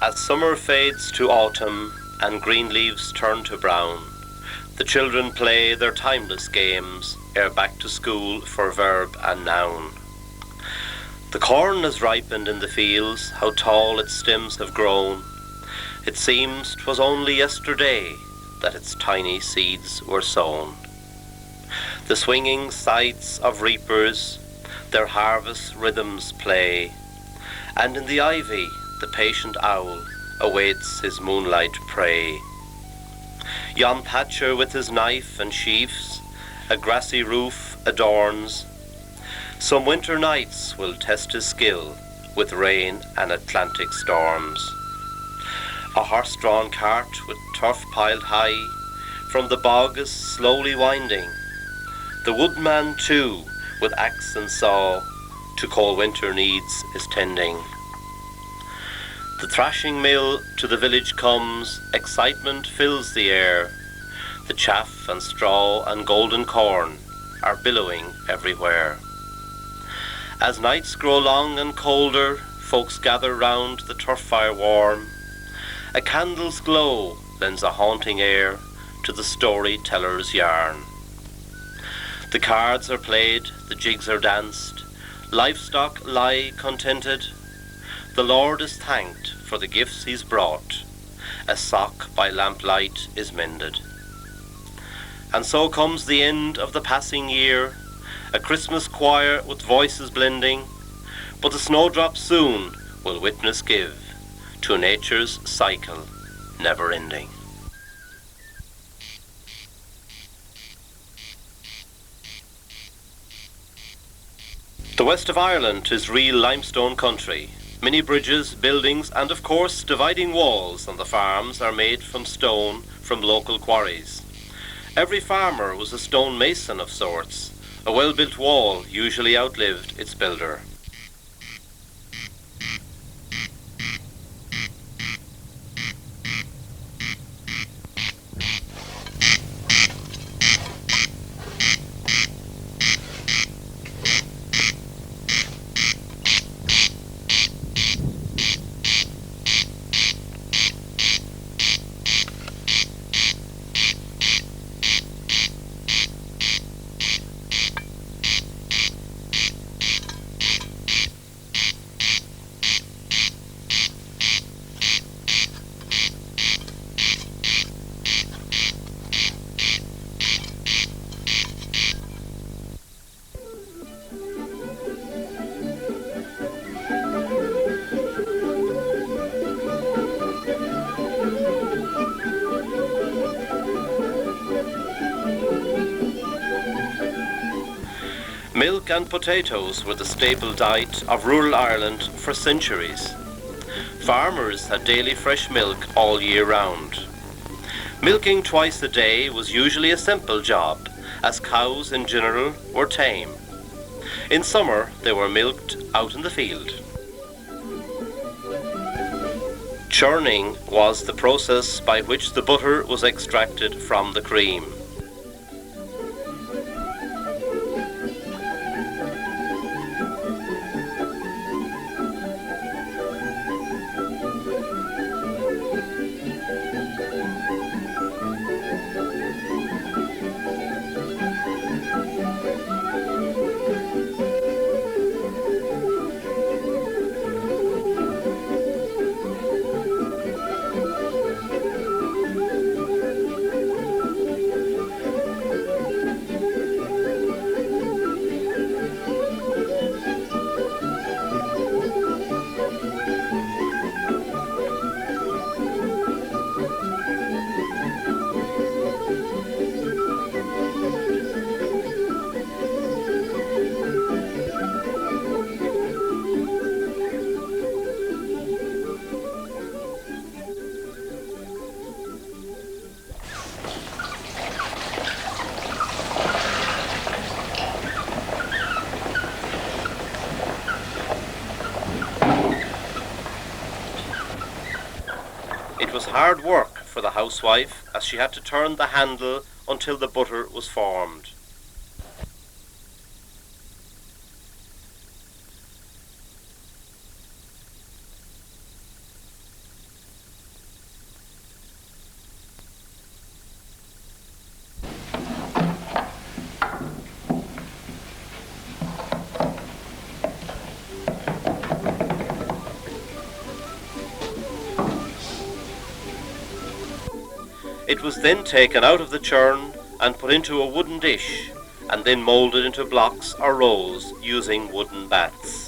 As summer fades to autumn and green leaves turn to brown, the children play their timeless games ere back to school for verb and noun. The corn has ripened in the fields, how tall its stems have grown. It seems 'twas only yesterday that its tiny seeds were sown. The swinging scythes of reapers their harvest rhythms play, and in the ivy the patient owl awaits his moonlight prey. Yon thatcher with his knife and sheafs a grassy roof adorns. Some winter nights will test his skill with rain and Atlantic storms. A horse-drawn cart with turf piled high from the bog is slowly winding. The woodman too, with axe and saw, to cold winter needs is tending. The thrashing mill to the village comes, excitement fills the air. The chaff and straw and golden corn are billowing everywhere. As nights grow long and colder, folks gather round the turf fire warm. A candle's glow lends a haunting air to the storyteller's yarn. The cards are played, the jigs are danced, livestock lie contented. The Lord is thanked for the gifts he's brought, a sock by lamplight is mended. And so comes the end of the passing year, a Christmas choir with voices blending, but the snowdrops soon will witness give to nature's cycle never ending. The west of Ireland is real limestone country. Many bridges, buildings and of course dividing walls on the farms are made from stone from local quarries. Every farmer was a stone mason of sorts. A well-built wall usually outlived its builder. Milk and potatoes were the staple diet of rural Ireland for centuries. Farmers had daily fresh milk all year round. Milking twice a day was usually a simple job, as cows in general were tame. In summer they were milked out in the field. Churning was the process by which the butter was extracted from the cream. It was hard work for the housewife, as she had to turn the handle until the butter was formed. It was then taken out of the churn and put into a wooden dish, and then moulded into blocks or rolls using wooden bats.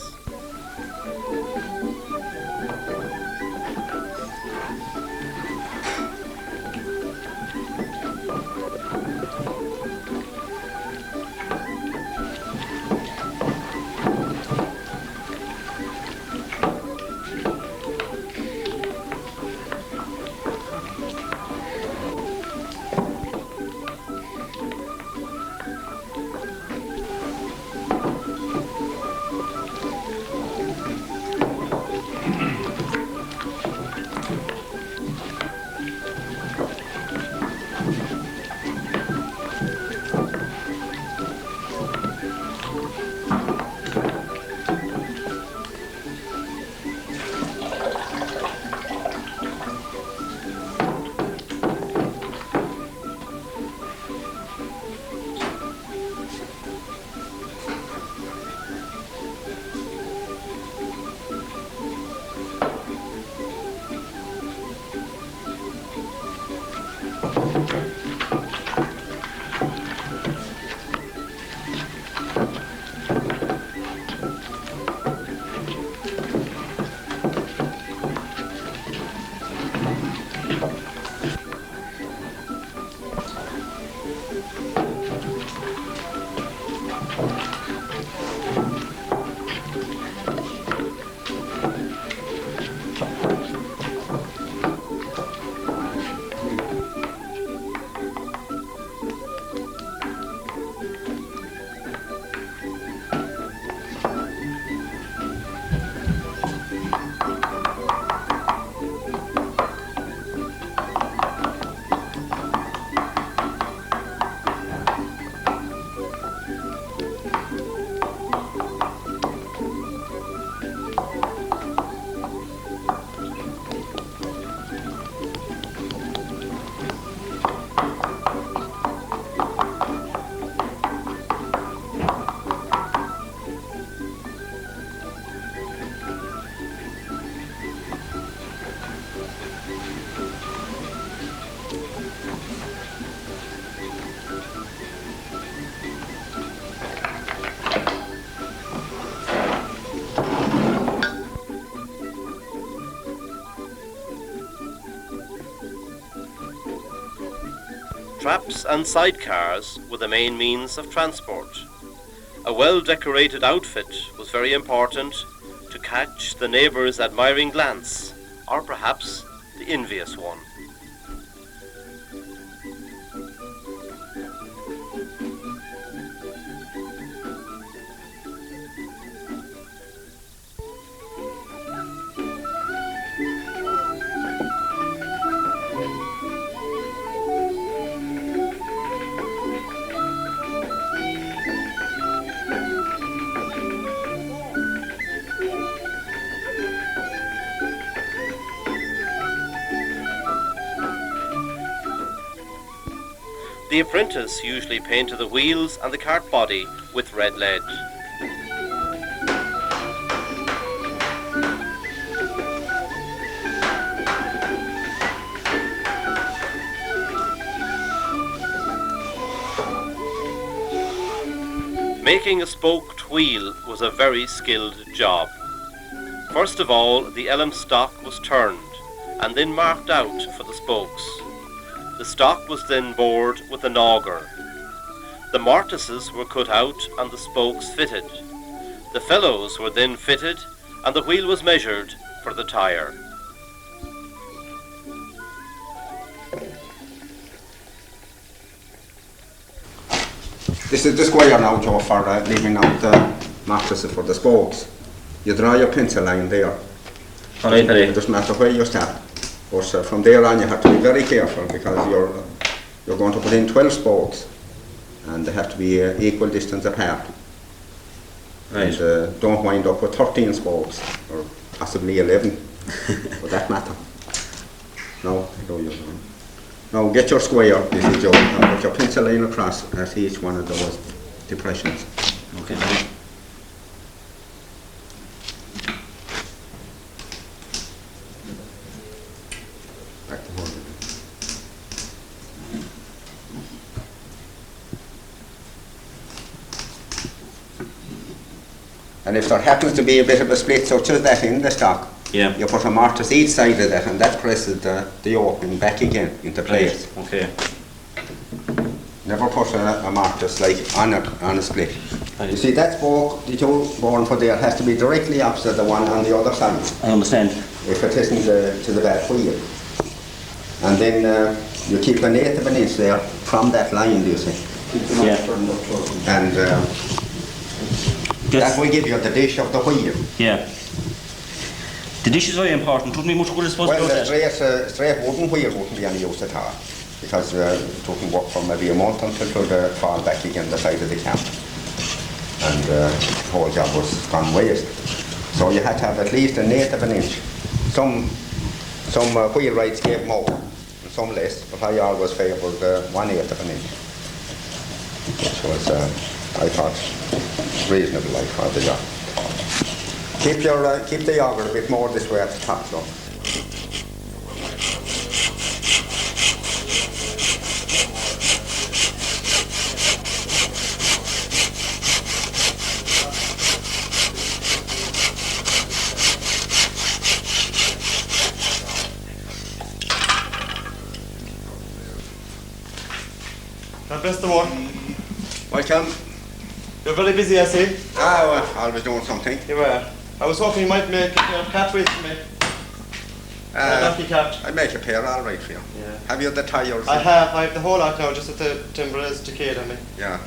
Traps and sidecars were the main means of transport. A well-decorated outfit was very important to catch the neighbour's admiring glance, or perhaps the envious one. The apprentice usually painted the wheels and the cart body with red lead. Making a spoked wheel was a very skilled job. First of all, the ellum stock was turned and then marked out for the spokes. The stock was then bored with an auger. The mortices were cut out and the spokes fitted. The felloes were then fitted and the wheel was measured for the tyre. This is the square now, Joe, for leaving out the mortices for the spokes. You draw your pencil line there. It doesn't matter where you start. But from there on you have to be very careful because you're going to put in 12 spokes and they have to be equal distance apart. Right. And don't wind up with 13 spokes or possibly 11 for that matter. Now get your square, this is Joe, and put your pencil line across at each one of those depressions. Okay. And if there happens to be a bit of a split such as that in the stock, Yeah. you put a mortise each side of that, and that presses the opening back again into place. Right. Okay. Never put a mortise like on a split. Right. You see, that spoke, the two going for there, has to be directly opposite the one on the other side. I understand. If it isn't to the back wheel. And then you keep an eighth of an inch there from that line, do you see? Yeah. And that will give you the dish of the wheel. Yeah. The dish is very important. Wouldn't be much good, I suppose, Well, about the that. straight wooden wheel wouldn't be any use at all, because it wouldn't work for maybe a month until it would fall back again the side of the camp. And the whole job was gone waste. So you had to have at least an eighth of an inch. Some wheelwrights gave more, and some less, but I always favoured 1/8 of an inch, which was, I thought, reasonable like for the job. Keep the auger a bit more this way at the top, though. Best of one. Welcome. You're very busy, I see. Well, always doing something. You were. I was hoping you might make a pair of cap weights for me. Lucky cap. I'd make a pair all right for you. Yeah. Have you the tires? I have the whole lot now, just that the timber is decayed on me. Yeah.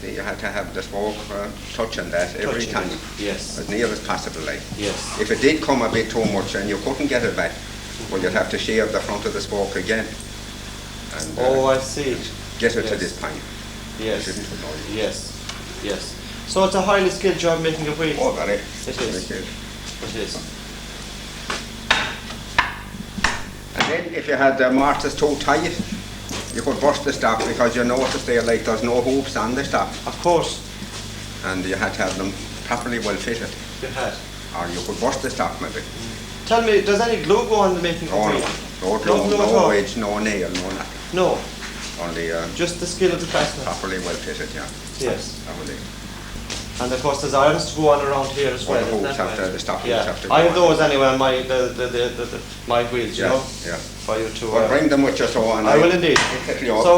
You had to have the spoke touching that every time. Yes. As near as possible, like. Yes. If it did come a bit too much and you couldn't get it back, well, you'd have to shave the front of the spoke again. And, I see. Get it to Yes. this point. Yes. Shouldn't it, no? Yes. Yes. So it's a highly skilled job making a wheel. Oh, very. It is. Very good. It is. And then if you had the mortise too tight, you could burst the stock, because you notice there, like, there's no hoops on the stock, Of course. and you had to have them properly well fitted, You had. or you could burst the stock maybe. Tell me, does any glue go on the making of a No, wheel? no glue glue, at no all? wedge, no nail, no nothing. No. Only Just the skill of the craftsman. properly well fitted, yeah. Yes. That was it. And of course there's irons to go on around here as well. Well, the isn't hoops that have to, right? the stock hoops Yeah. have to go I have on. those anyway on my my wheels, you Yeah, know, yeah. for you to. Well, bring them with you, so, and I will indeed. pick you up. So,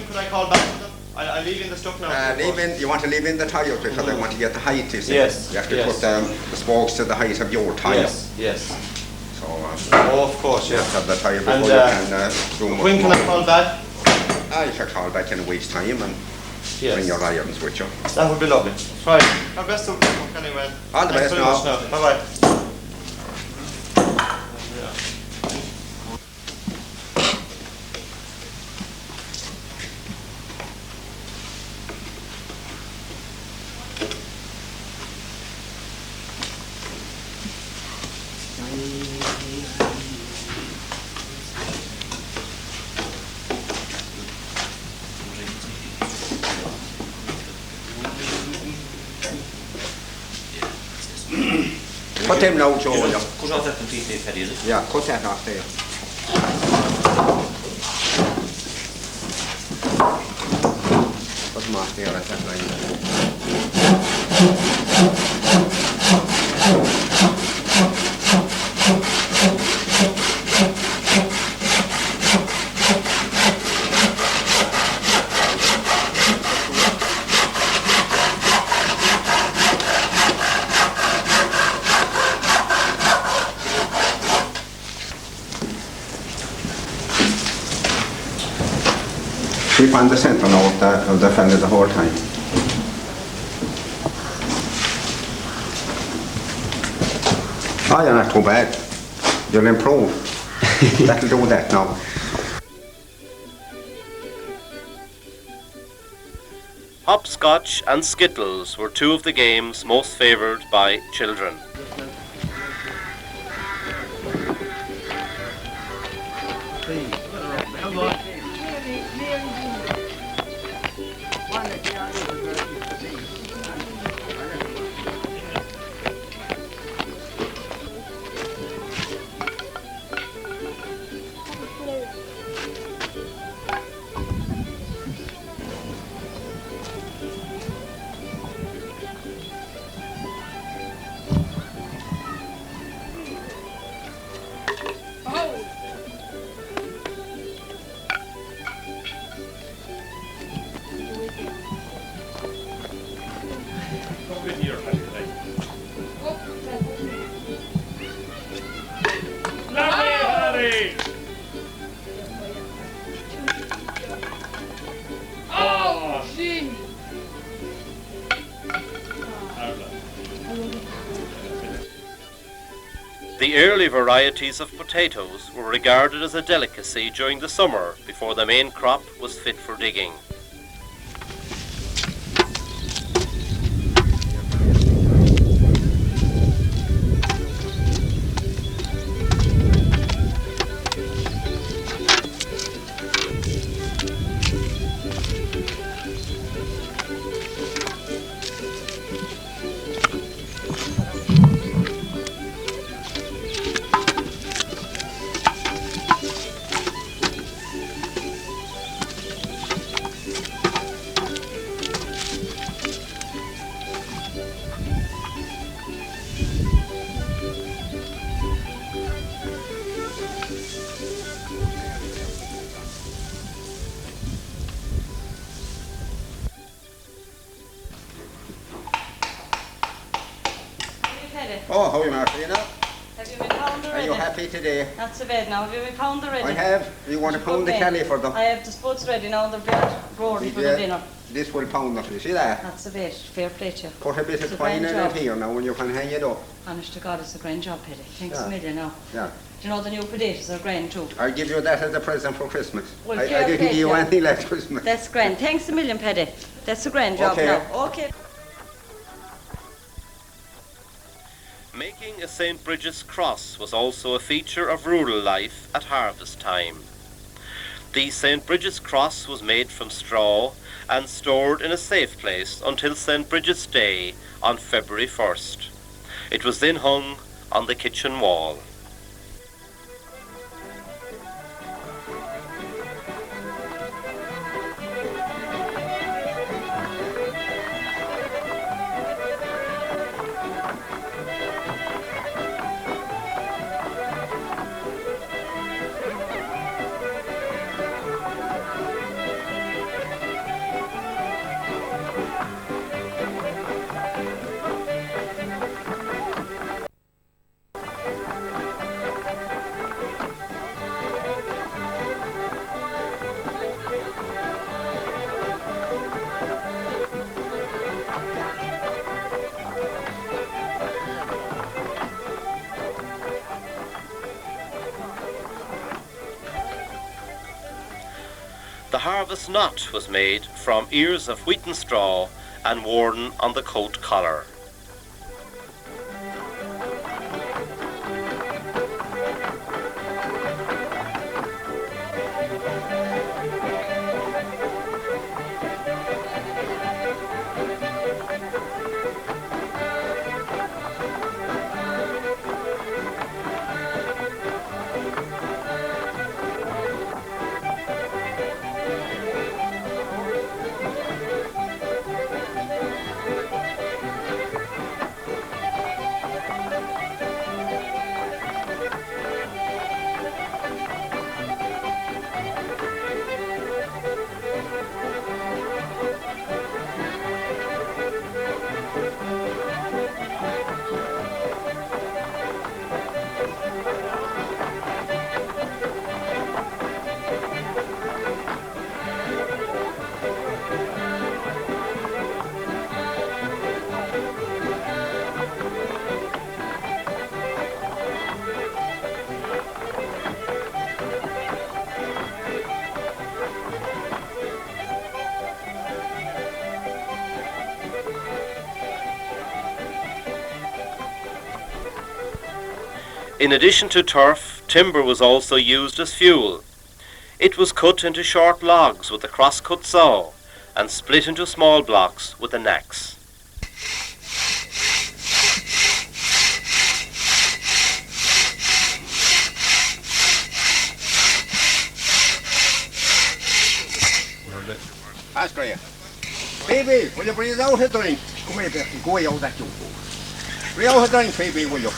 could I call back to them? I leave in the stuff now. You want to leave in the tires, because I want to get the height, you see. Yes, You have to yes. put the spokes to the height of your tire. Yes, yes. So, Oh, of course, you yeah. have to have the tire before And, you can do much When can more. I call back? You can call back in a week's time and Yes. bring your irons with you. That would be lovely. Right. Have best of luck anyway. All the Thanks best very now. much now. Bye bye. Put them now, Joe. You will just you? cut off that completely, Paddy, is it? Yeah, cut that off there. Put them off there at that line. Keep on the centre now of the fender the whole time. Oh, you're not too bad. You'll improve. That'll do that now. Hopscotch and skittles were two of the games most favoured by children. The early varieties of potatoes were regarded as a delicacy during the summer before the main crop was fit for digging. Oh, how are you, Martina? Have you been pound already? Are you happy today? Not so bad now. Have you been pound already? I have. You want to pound the kelly for them? I have the spuds ready now. They're roaring for the dinner. This will pound them. You see that? Not so bad. Fair play to you. Put a bit It's of a twine in grand it job. here now and you can hang it up. Honest to God, it's a grand job, Paddy. Thanks Yeah. a million now. Yeah. Do you know the new potatoes are grand too? I'll give you that as a present for Christmas. Well, I fair didn't play give you to you. anything last Christmas. That's grand. Thanks a million, Paddy. That's a grand job Okay. now. Okay. Making a St. Brigid's cross was also a feature of rural life at harvest time. The St. Brigid's cross was made from straw and stored in a safe place until St. Brigid's Day on February 1st. It was then hung on the kitchen wall. The harvest knot was made from ears of wheaten straw and worn on the coat collar. In addition to turf, timber was also used as fuel. It was cut into short logs with a cross-cut saw and split into small blocks with an axe. That's great. Phoebe, will you bring us out a drink? Come here, Becky. Go out that you go. Bring out a drink, Phoebe, will you?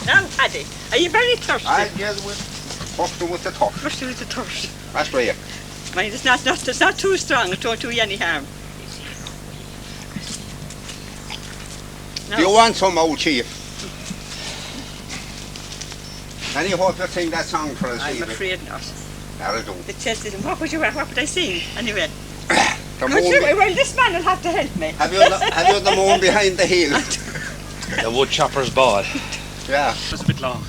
Now, Paddy, are you very thirsty? Yes, we'll first with the top. First with the thirst. That's great. Mind, it's not too strong, it won't do you any harm. Do you want some, old chief? And you hope you sing that song for us, I'm Phoebe? afraid not. That'll do. The chest is, what would I sing? Anyway. The Good, moon well, this man will have to help me. have you the moon behind the hill? The wood chopper's bod. Yeah. It's a bit long.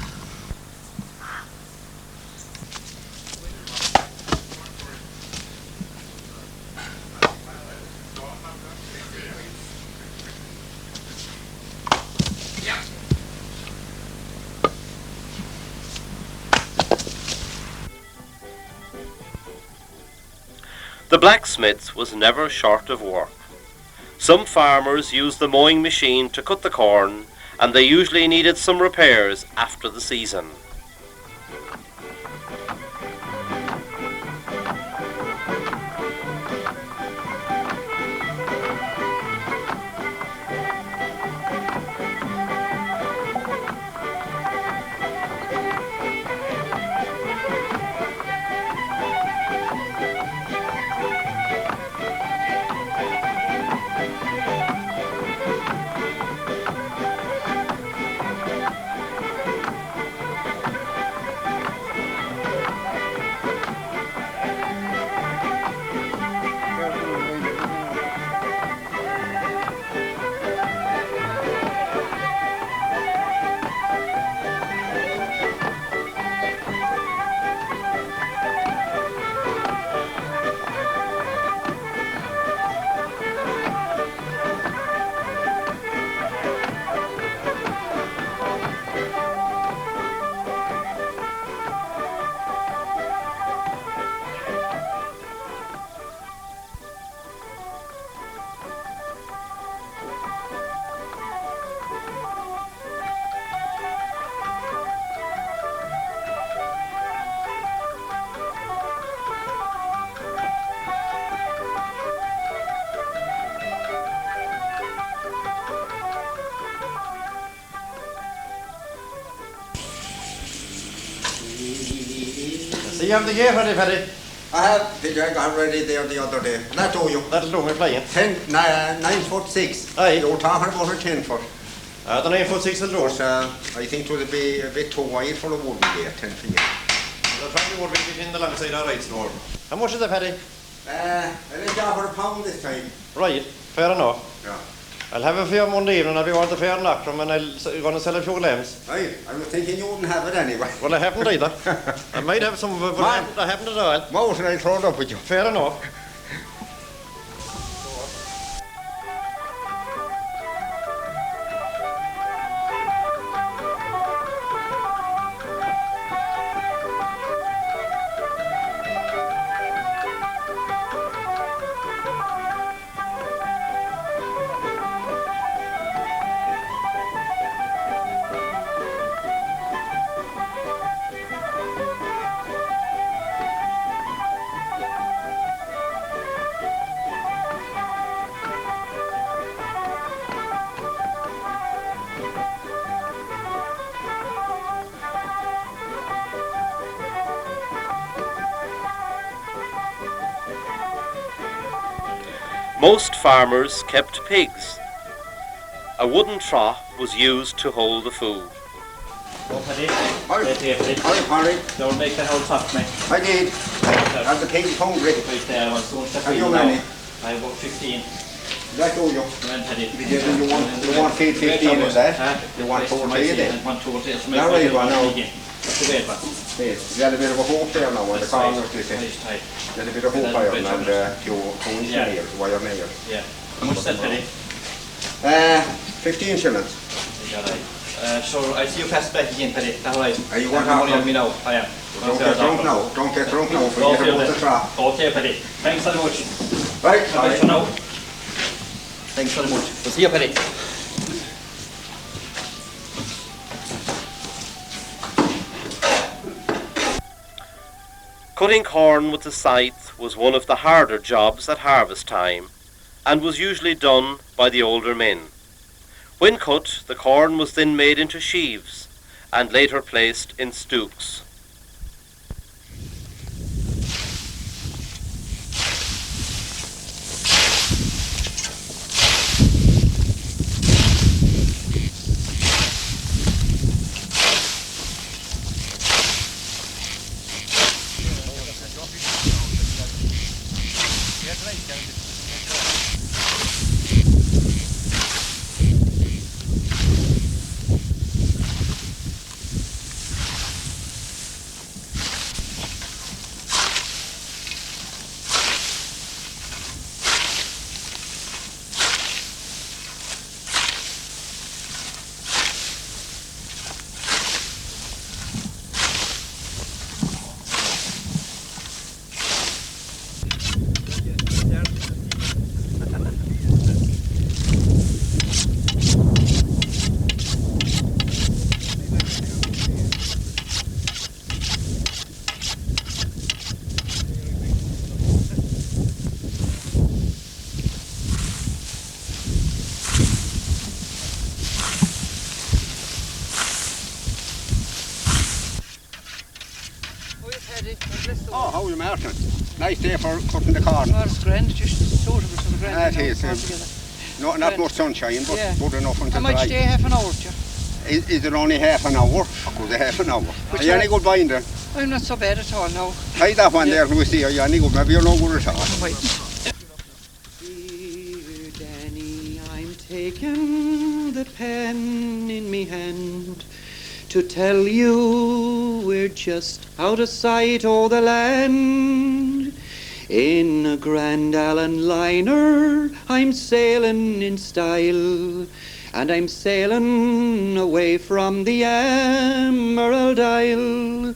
The blacksmith was never short of work. Some farmers used the mowing machine to cut the corn, and they usually needed some repairs after the season. So you have the gear ready, Paddy? I have the I got ready there the other day. That do you? That'll do me flying. 9'6". Aye. You're talking about a 10 foot. The 9'6" will do. But I think it would be a bit too wide for a wooden gate, 10 feet. The probably would be in the long side of right store. How much is it, Paddy? I think I for a pound this time. Right, fair enough. Yeah. I'll have a few Monday evening, I'll be on the fair knock from and I'm going to sell a few lambs. Aye, I was thinking you wouldn't have it anyway. Well, I haven't either. I might have some, but I haven't at all. Most I throw it up with you. Fair enough. Most farmers kept pigs. A wooden trough was used to hold the food. Oh, Paddy. Aye, Harry. Don't make the whole top, mate. I did. That's the pig's hungry. Right there, I want to step Have in you now. many? I have about 15. That do you? Come on, Paddy. You want feed 15 is that? You want 4 feed then? I want 2 or 3. Now, right, one now. That's the great one. Yes, you had a bit of a hope there now on the corner, you see. Nice tight. You had a bit of hope iron and two inch nails, wire nails. Yeah. How much is that, Paddy? 15 shillings. You got it. So I see you pass back again, Paddy. Is that right? Are you want want money on me now? I am. Don't get drunk now. Don't get drunk now. Forget about the trap. Okay, Paddy. Thanks very much. Right, Bye for now. Thanks very much. We'll see you, Paddy. Cutting corn with the scythe was one of the harder jobs at harvest time, and was usually done by the older men. When cut, the corn was then made into sheaves, and later placed in stooks. Paddy. God bless you. Oh, how are you, Martin? Nice day for cutting the corn. Oh, it's grand. Just suitable for the grand. That is. Not much sunshine, but good enough until I might stay half an hour, Joe. Is it only half an hour? Or was it half an hour? Are you any good binder? I'm not so bad at all now. Try that one there, we see. Are you any good? Maybe you're no good at all. Dear Danny, I'm taking the pen in me hand to tell you we're just out of sight o' the land. In a Grand Allen liner, I'm sailing in style, and I'm sailing away from the Emerald Isle.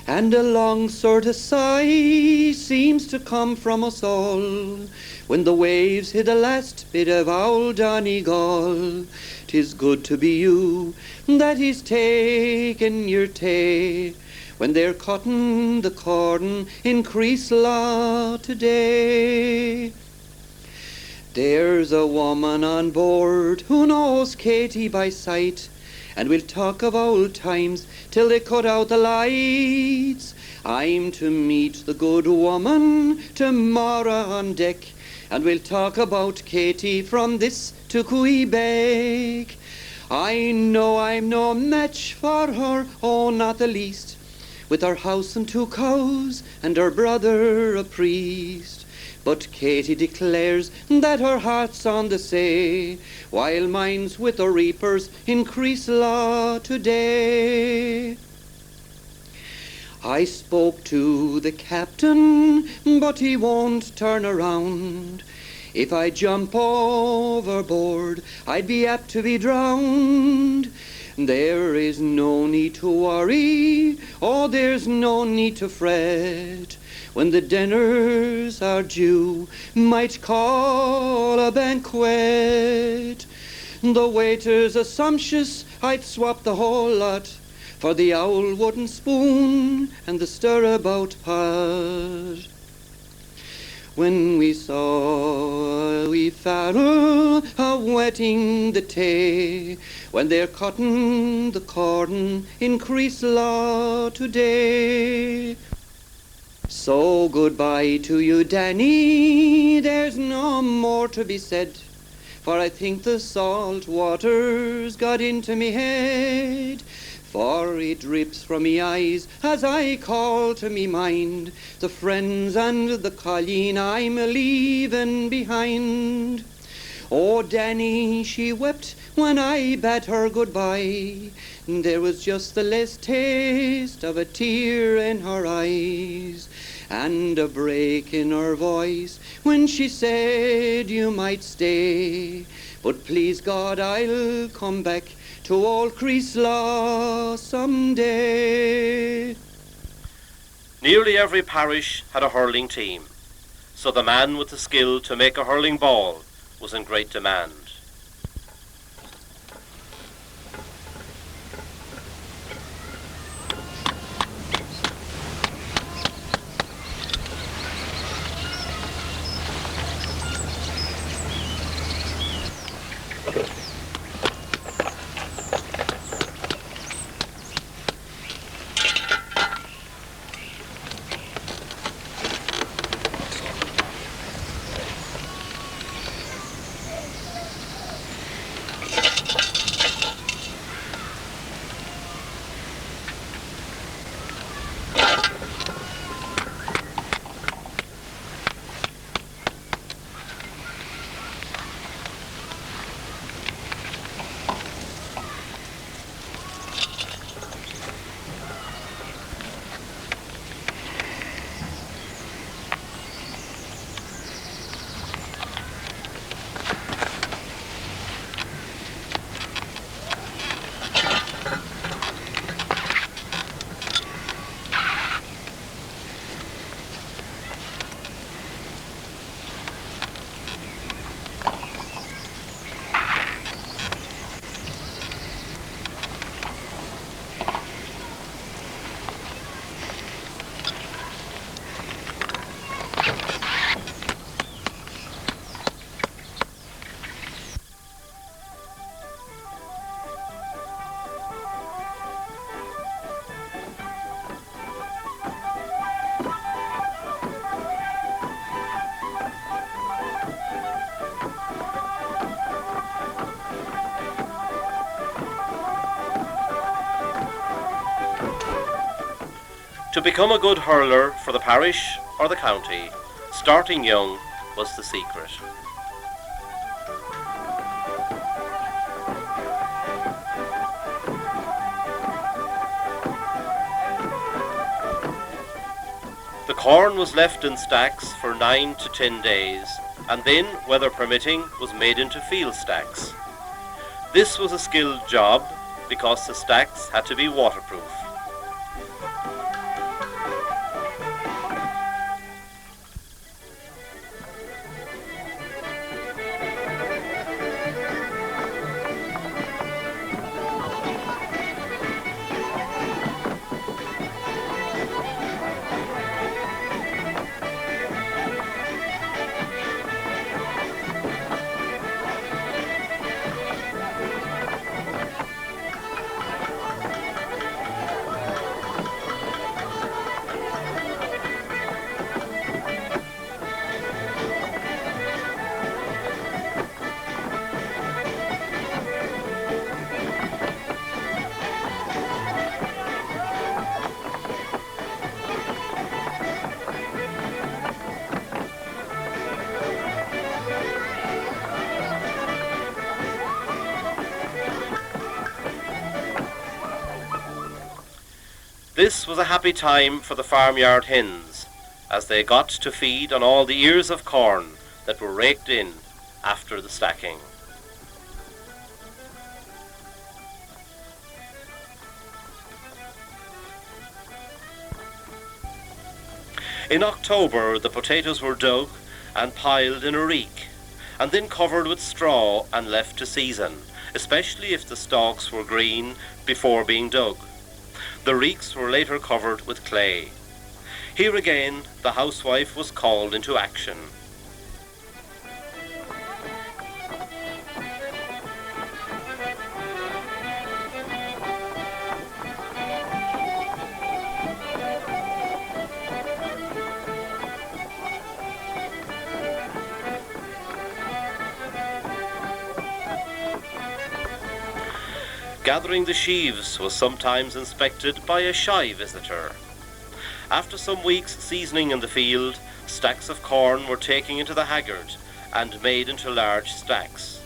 And a long sort of sigh seems to come from us all when the waves hit the last bit of old Donegal. 'Tis good to be you that is taking your tay when they're cutting the corn in Creeslaw today. There's a woman on board who knows Katie by sight, and we'll talk of old times till they cut out the lights. I'm to meet the good woman tomorrow on deck, and we'll talk about Katie from this to Quebec. I know I'm no match for her, oh, not the least, with her house and 2 cows and her brother a priest. But Katie declares that her heart's on the sea, while mine's with the reapers in Creeslaw today. I spoke to the captain, but he won't turn around. If I jump overboard, I'd be apt to be drowned. There is no need to worry, oh, there's no need to fret. When the dinners are due, might call a banquet. The waiters are sumptuous, I'd swap the whole lot for the old wooden spoon and the stir-about pot. When we saw a wee farrel a-wetting the tay, when they're cutting the corn in Creeslaw today. So goodbye to you, Danny, there's no more to be said, for I think the salt water's got into me head. For it drips from me eyes as I call to me mind the friends and the colleen I'm a-leaving behind. Oh, Danny, she wept when I bade her goodbye. There was just the last taste of a tear in her eyes, and a break in her voice when she said you might stay, but please God I'll come back to old Creeslaw someday. Nearly every parish had a hurling team, so the man with the skill to make a hurling ball was in great demand. To become a good hurler for the parish or the county, starting young was the secret. The corn was left in stacks for 9 to 10 days, and then, weather permitting, was made into field stacks. This was a skilled job because the stacks had to be waterproof. This was a happy time for the farmyard hens, as they got to feed on all the ears of corn that were raked in after the stacking. In October, the potatoes were dug and piled in a reek, and then covered with straw and left to season, especially if the stalks were green before being dug. The reeks were later covered with clay. Here again, the housewife was called into action. Gathering the sheaves was sometimes inspected by a shy visitor. After some weeks' seasoning in the field, stacks of corn were taken into the haggard and made into large stacks.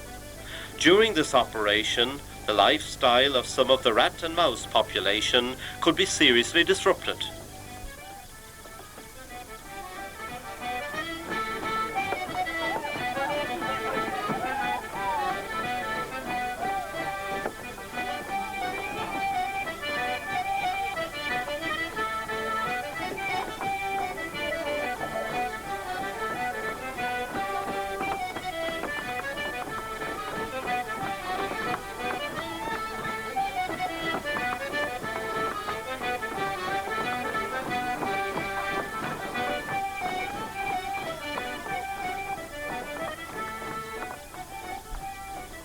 During this operation, the lifestyle of some of the rat and mouse population could be seriously disrupted.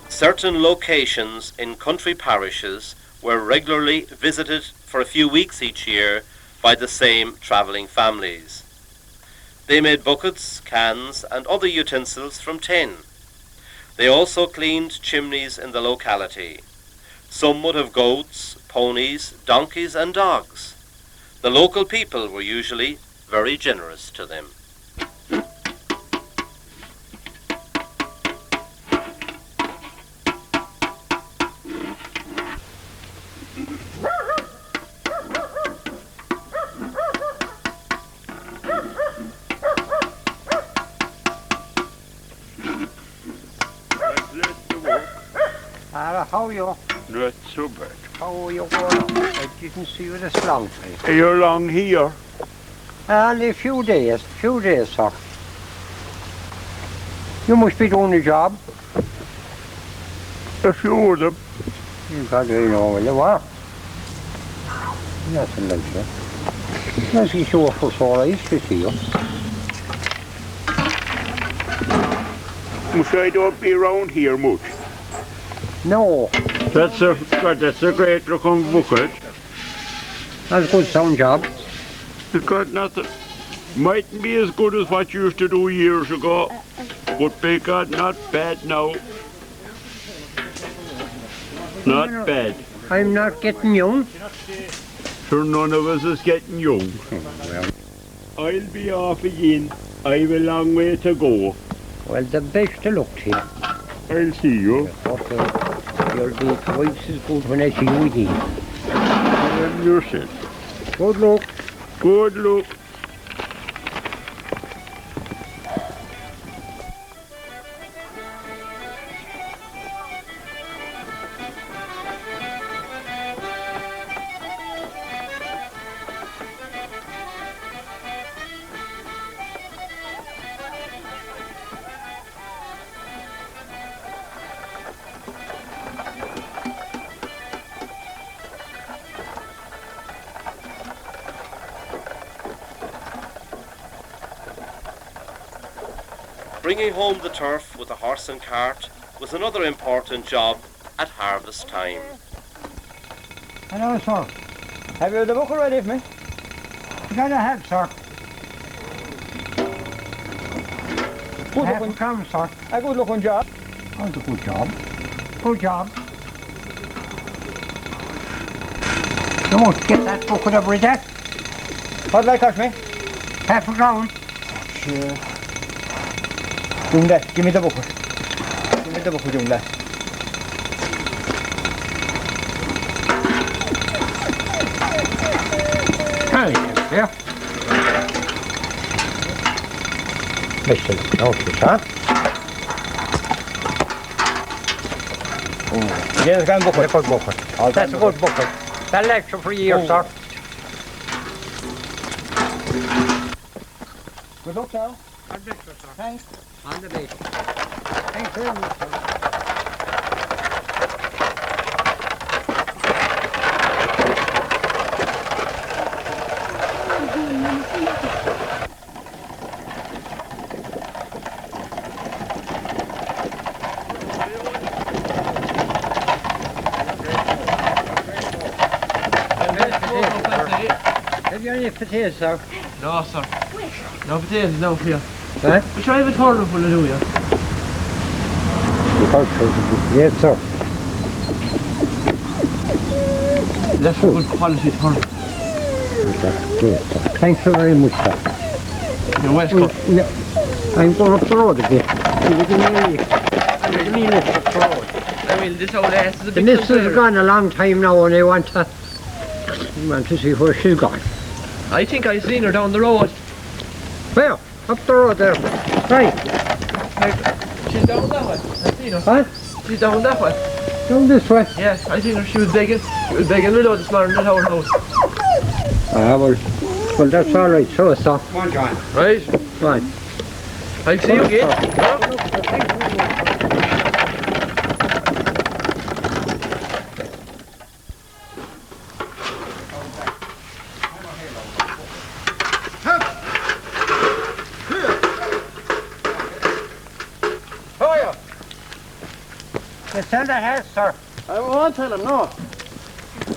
Certain locations in country parishes were regularly visited for a few weeks each year by the same travelling families. They made buckets, cans and other utensils from tin. They also cleaned chimneys in the locality. Some would have goats, ponies, donkeys and dogs. The local people were usually very generous to them. How are you? Not so bad. How are you going? I didn't see you this long time. Are you long here? Only a few days, sir. You must be doing a job. A few of them. You got to know where you are. Nothing like that. Let's get you off for so nice to see you. Must I don't be around here much? No. That's a great looking bucket. That's a good sound job. It's got nothing. Mightn't be as good as what you used to do years ago, but they got not bad now. Not bad. I'm not getting young. Sure, none of us is getting young. Well, I'll be off again. I've a long way to go. well, the best of luck to you. I'll see you. You'll be twice as good when I see you again. And yourself. Good luck. Good luck. Bringing home the turf with a horse and cart was another important job at harvest time. Hello, sir. Have you the book ready for me? That I have, sir. Good Have looking, come, sir. a good looking job. Oh, it's a good job. Good job. You won't get that bucket of Brigid. What will I cost me? Half a crown. Sure. Doing that, give me the book. Give me the book doing that. Hey, yeah. Listen, notice, huh? Yeah, it's a good That's a good bucket. That's a good bucket. That'll last you for years, sir. Good luck now. God bless you, sir. Thanks. On the base. Thanks very much, sir. Have you any potatoes, sir? No, sir. No potatoes, no for you. Huh? We try with corn full of do you? Yes, sir. That's a good quality corn. Yes, sir. Thanks very much, sir. You're welcome. Yeah. I'm going up the road again. Give me a lift up the road. I mean, this old ass is a The big missus has consider. gone a long time now and I want to see where she's gone. I think I seen her down the road. Where? Up the road there. Right. She's down that way. I seen her. What? She's down that way. Down this way. Yeah, I seen her. She was begging. She was begging the Lord this morning at our house. Ah, well, that's all right. So, sir. Come on, John. Right? Right. I'll see you again. You sell that house, sir. I won't tell him, no.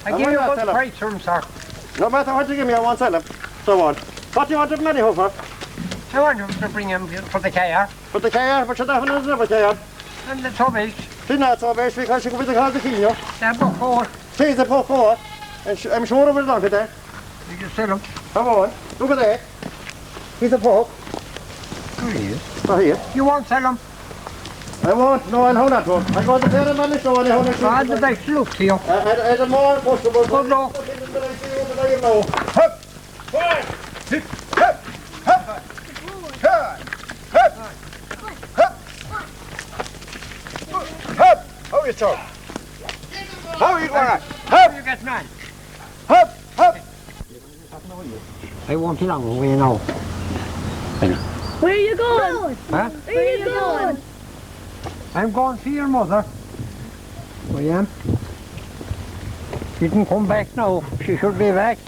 I give you a good price for him, sir. No matter what you give me, I won't tell him. So on. What do you want him anyhow for? I want him to bring him for the car. For the car, but you're definitely never car. And the tubbies. She's not so bad because she could be the car the king, you. That book for. She's a poor four. And I'm sure of it long today. You can sell him. Come on. Look at that. He's a pork. There he is. Oh, here. You won't sell him. I won't. No, I'll hold that one. I'm going to tell him on the show and I'll hold it. God, the best look to you. And the more possible. Good luck. Hup! Forward! Hip! Hup! Hup! Turn! Hup! Hup! Hup! How are you, sir? How are you going on? Hup! You get man. Hup! Hup! I won't be long away now. Where are you going? Huh? Where are you going? I'm going to your mother. I am. She didn't come back now. She should be back.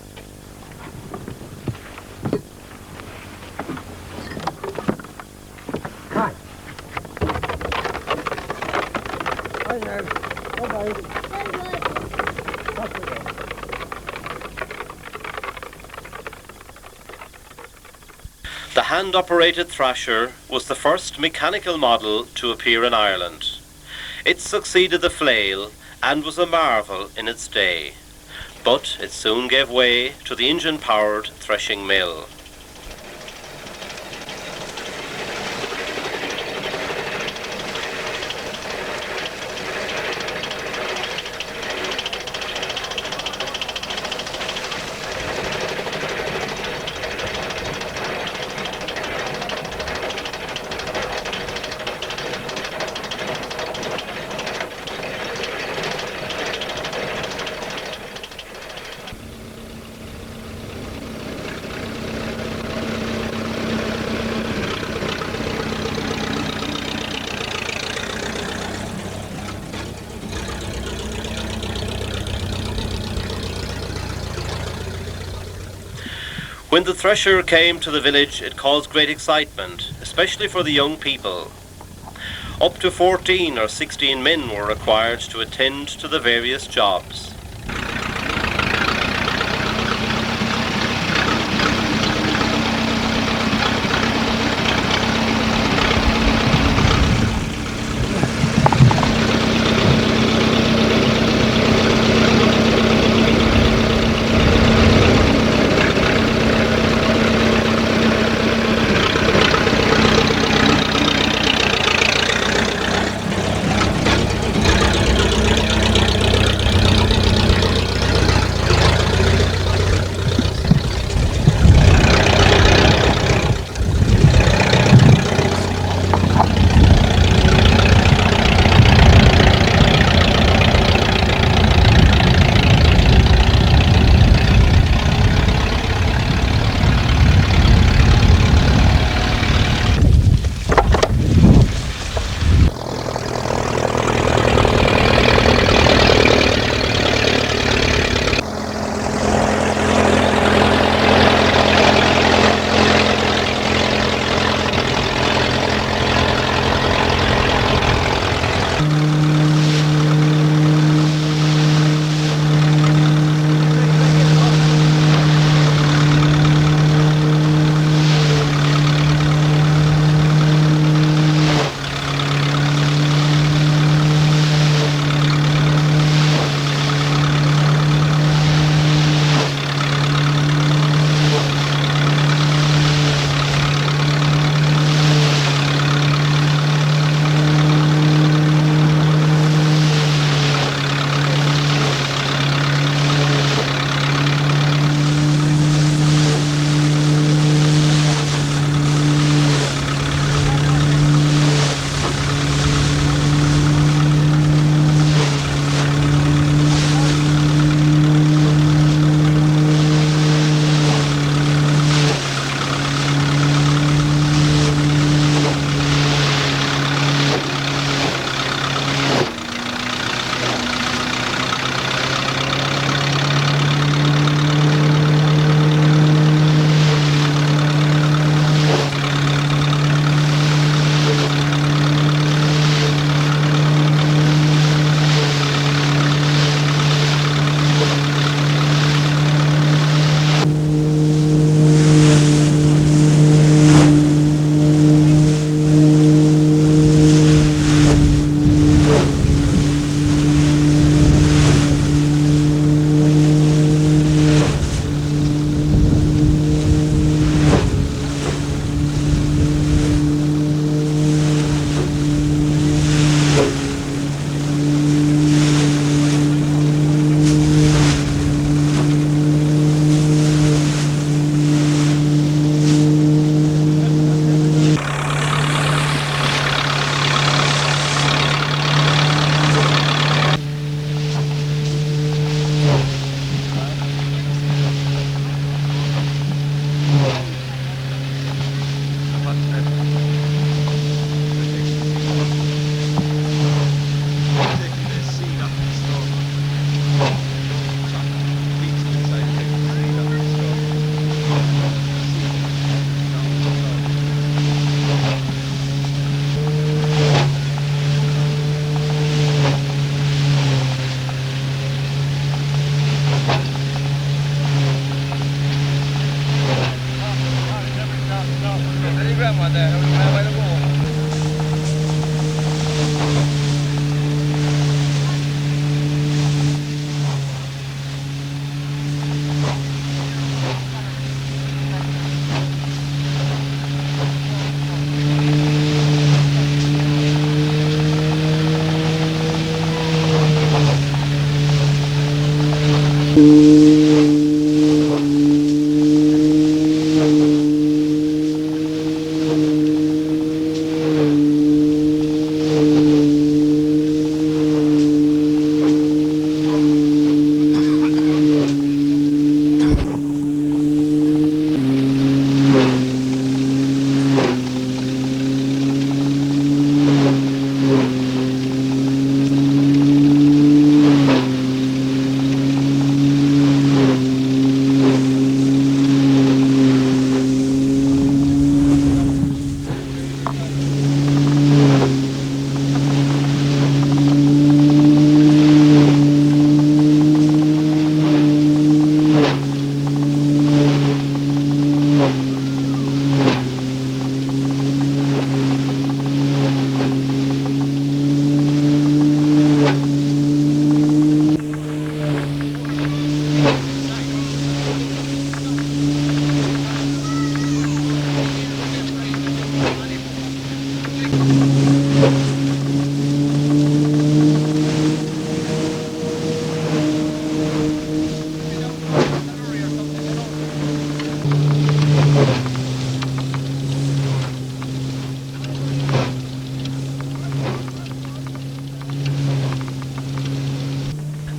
Hi. Hi there. Bye-bye. The hand-operated thrasher was the first mechanical model to appear in Ireland. It succeeded the flail and was a marvel in its day. but it soon gave way to the engine-powered threshing mill. When the thresher came to the village, it caused great excitement, especially for the young people. Up to 14 or 16 men were required to attend to the various jobs.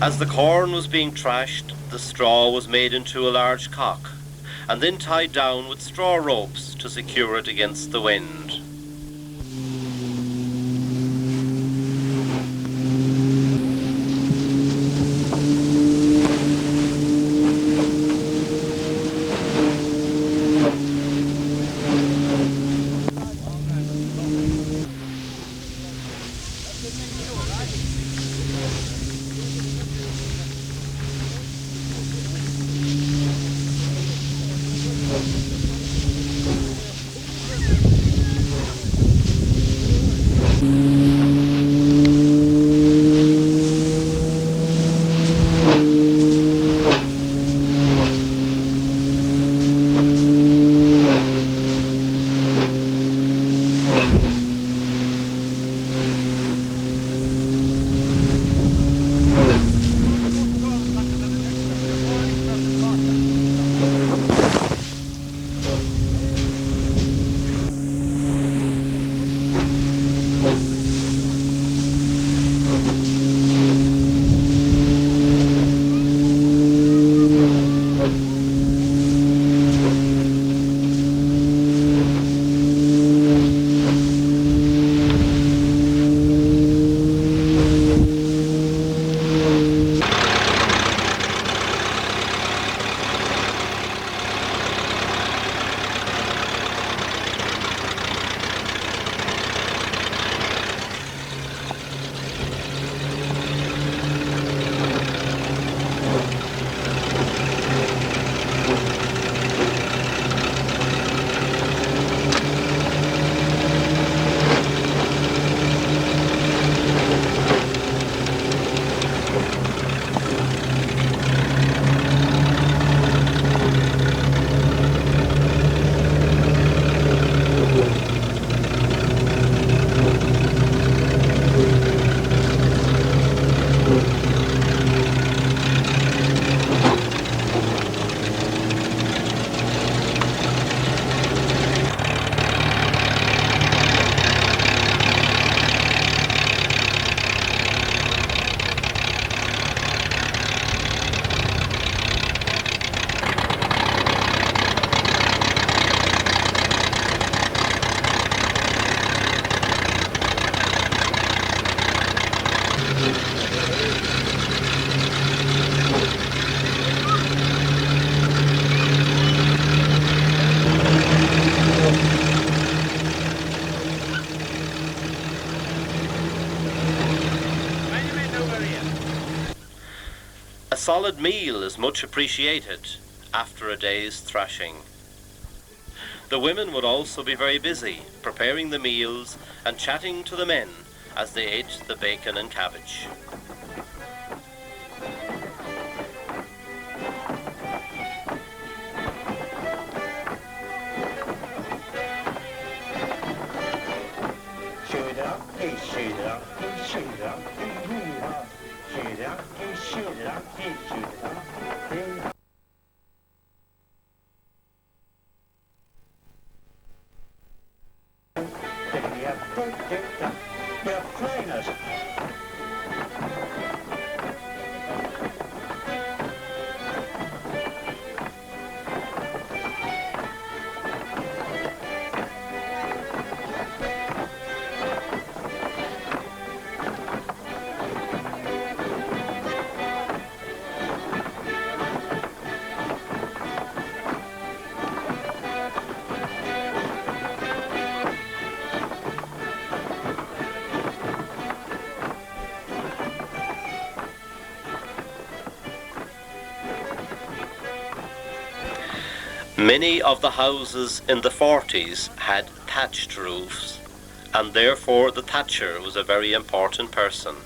As the corn was being thrashed, the straw was made into a large cock, and then tied down with straw ropes to secure it against the wind. A solid meal is much appreciated after a day's thrashing. The women would also be very busy preparing the meals and chatting to the men as they ate the bacon and cabbage. Many of the houses in the 40s had thatched roofs, and therefore the thatcher was a very important person.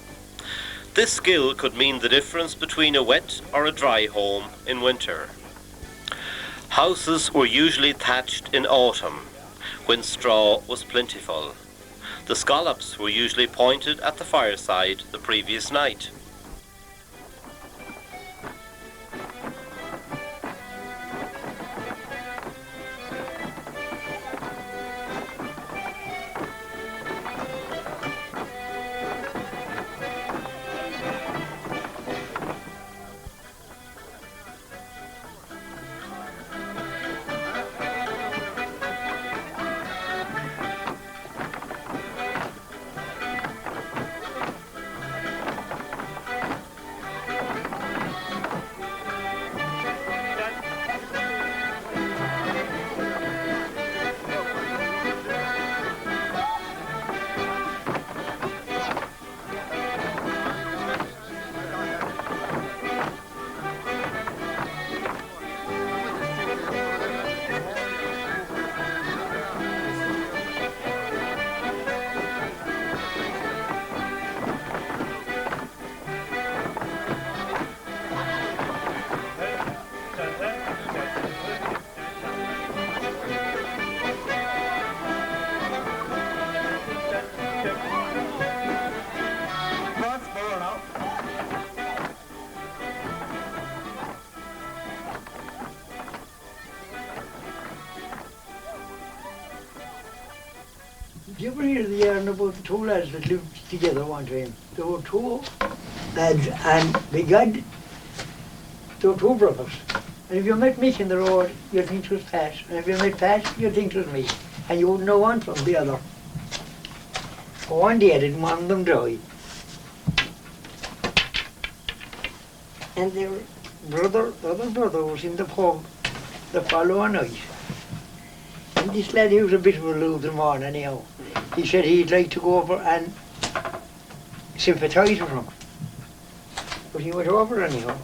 This skill could mean the difference between a wet or a dry home in winter. Houses were usually thatched in autumn, when straw was plentiful. The scallops were usually pointed at the fireside the previous night. Did you ever hear the yarn about the two lads that lived together one time? There were two lads and Bygone, there were two brothers. And if you met Mick in the road, you'd think it was Pat. And if you met Pat, you'd think it was me. And you wouldn't know one from the other. But one day I didn't want them die. And their other brother was in the pub the following night. And this lad, he was a bit of a loser man anyhow. He said he'd like to go over and sympathise with him. But he went over anyhow.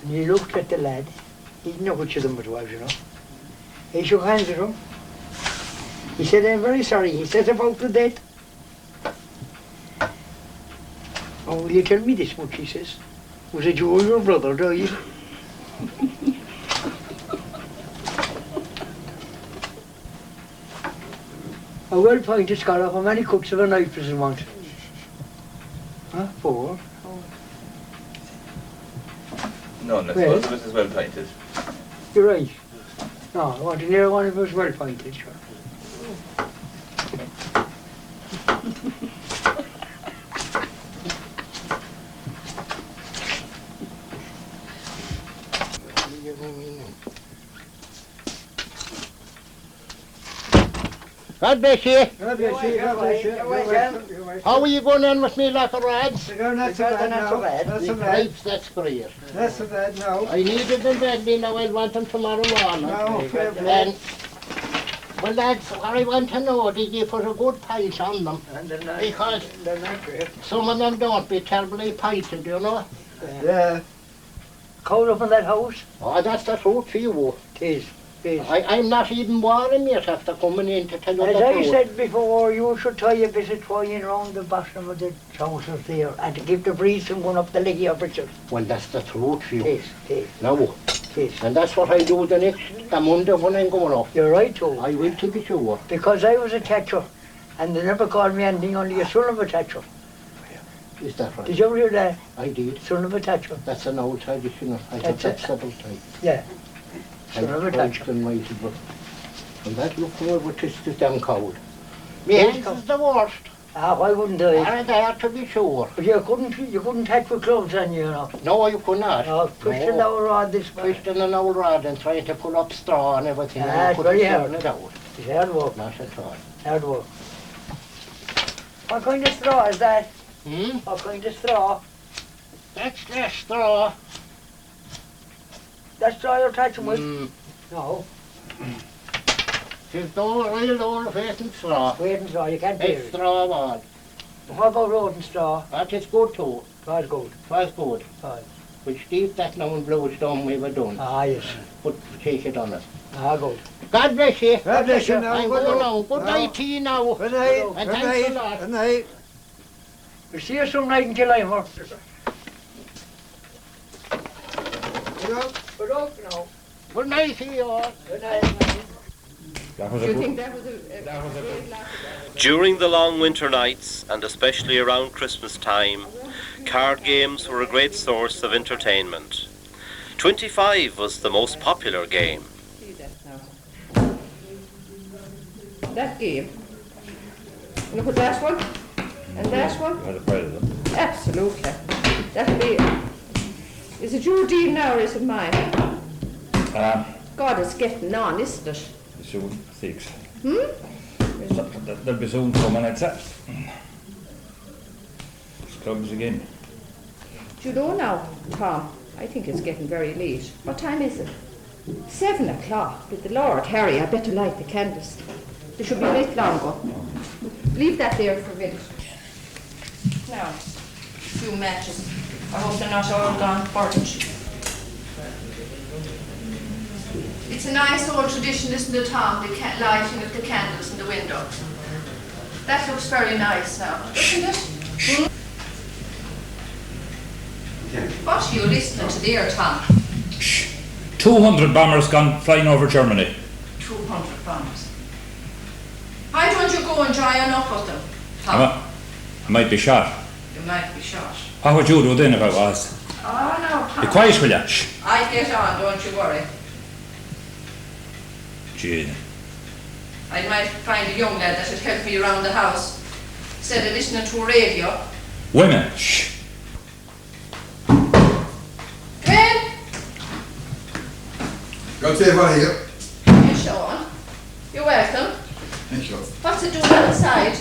And he looked at the lad. He didn't know which of them it was, you know. He shook hands with him. He said, I'm very sorry. He said about the death. Oh, will you tell me this much, he says. Was it you or your brother died? A well-pointed scholar, how many cuts of a knife does he want? Huh? 4? None, I suppose it was as well pointed. You're right. No, I want to hear one of us well-pointed, sure. God bless you. God bless you. God bless you. How are you going on with me like a lads? You're not so bad now. Not so bad. That's great. Not so bad now. I needed them badly, now I want them tomorrow morning. No, fair play. Well lads, what I want to know, did you put a good pint on them? Because some of them don't be terribly pinted, you know? Yeah. Cold up in that house? Oh, that's the truth for you. It is. I'm not even warm yet after coming in to tell you As the I truth. said before, you should tie a bit of twine around the bottom of the trousers there and to give the breeze from going up the leggy of it. Well, that's the truth for you. It is. No. And that's what I do the Monday when I'm going up. You're right, too. I will to be sure. Because I was a thatcher, and they never called me anything, only a son of a thatcher. Is that right? Did you ever hear that? I did. Son of a thatcher. That's an old tradition. I have that several times. Yeah. Son of a thatcher. And that look forward to the damn cold. My hands is the worst. Ah, why wouldn't I? Are they to be sure? But you couldn't touch with gloves on you know. No, you could not. No, twisting the old rod this way. Twisting an old rod and trying to pull up straw and everything. Ah, it's very hard. It out. It's hard work. Not at all. Hard work. What kind of straw is that? Hmm? What kind of straw? That's the straw. That straw you're touching with? No. It's no real old waiting straw. Waiting straw, you can't bear It's it. straw one. What about rodent straw? That is good too. Twas good. Twas good. Aye. Which Steve that now and blows down we were done. Ah, yes. But take it on us. Ah, good. God bless you. God bless you now. I'm going now. Good night to you now. Good night. And Good thanks a night. lot. Good night. We'll see you some night in July, Good luck now. Good night to you all. Good night. Do you think that was a During the long winter nights, and especially around Christmas time, card games were a great source of entertainment. 25 was the most popular game. See that now? That game. Look at that one. And that one. You had afraid of them. Absolutely. That'll be. Is it your deal now or is it mine? God, it's getting on, isn't it? Soon, 6. Hmm? They'll be soon coming at that. Clubs again. Do you know now, Tom? I think it's getting very late. What time is it? 7 o'clock. With the Lord Harry, I better light the candles. They should be lit longer. Leave that there for a minute. Now, a few matches. I hope they're not all gone burnt. It's a nice old tradition, isn't it, Tom? The lighting of the candles in the window. That looks very nice now, doesn't it? Hmm? What are you listening to there, Tom? 200 bombers gone flying over Germany. 200 bombs. Why don't you go and join up with them, Tom? I might be shot. You might be shot. What would you do then if I was? Oh, no, Tom. Be quiet, will you? I'll get on, don't you worry. Gee. I might find a young lad that would help me around the house instead of listening to a radio. Women, shh. Come in. Got to over here. Hey, Sean. You're welcome. Thank you. What's it doing outside?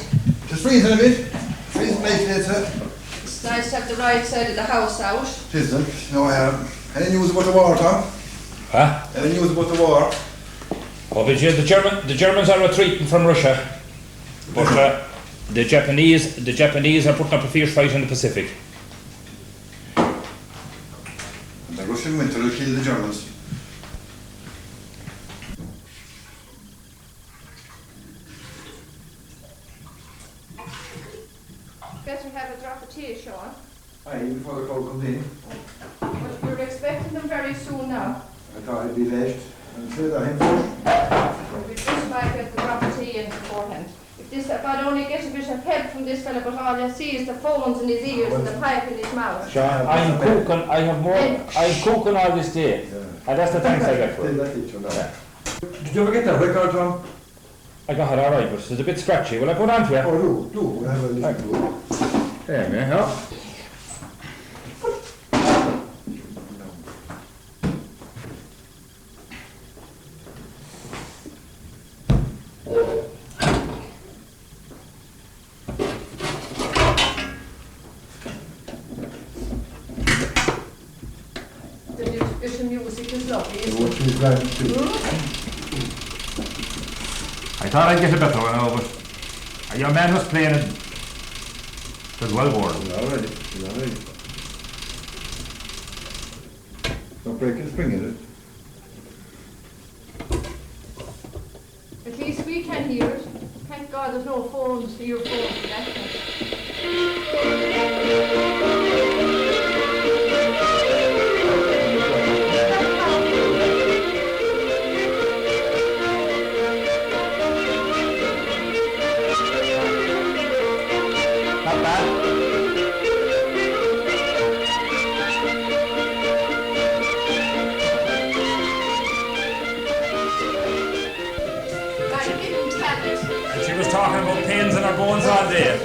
Just freezing a bit. Freezing late later. It's nice to have the right side of the house out. It isn't. No, I haven't. Any news about the war, Tom? Huh? Any news about the war? Oh, but the Germans are retreating from Russia. But the Japanese are putting up a fierce fight in the Pacific. And the Russian winter will kill the Germans. Better have a drop of tea, Sean. Aye, before the crowd comes in. But you're expecting them very soon now. I thought it'd be late. And say that him first. We just might get the drop of tea in beforehand. If I'd only get a bit of help from this fella, but all I see is the phones in his ears and the pipe in his mouth. I'm cooking all this day. And that's the thanks I get for it. Did you ever get that record, Tom? I got it alright, but it's a bit scratchy. Will I put it on for you? Oh, do. We'll have a listen to it. There, man, yeah. The music is lovely, isn't it? I thought I'd get a better one now, but your man was playing it. It was well worn. Already. Don't break the spring in it. At least we can hear it. Thank God there's no phones for your phone for that. She was talking about pains in her bones all day.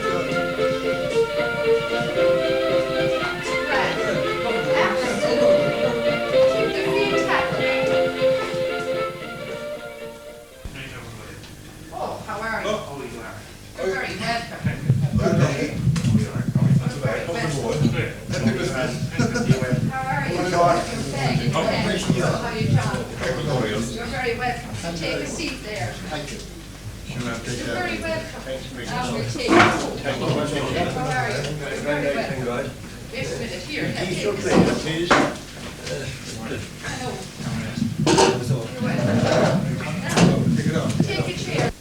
Oh, how are you? Oh, you are. You're very welcome. How are you? How are you, John? You're very welcome. Take a seat there. Thank you. You're very welcome. Now we'll take it. How are you? You're very welcome. Wait a minute here. Take a seat. Now, take a chair.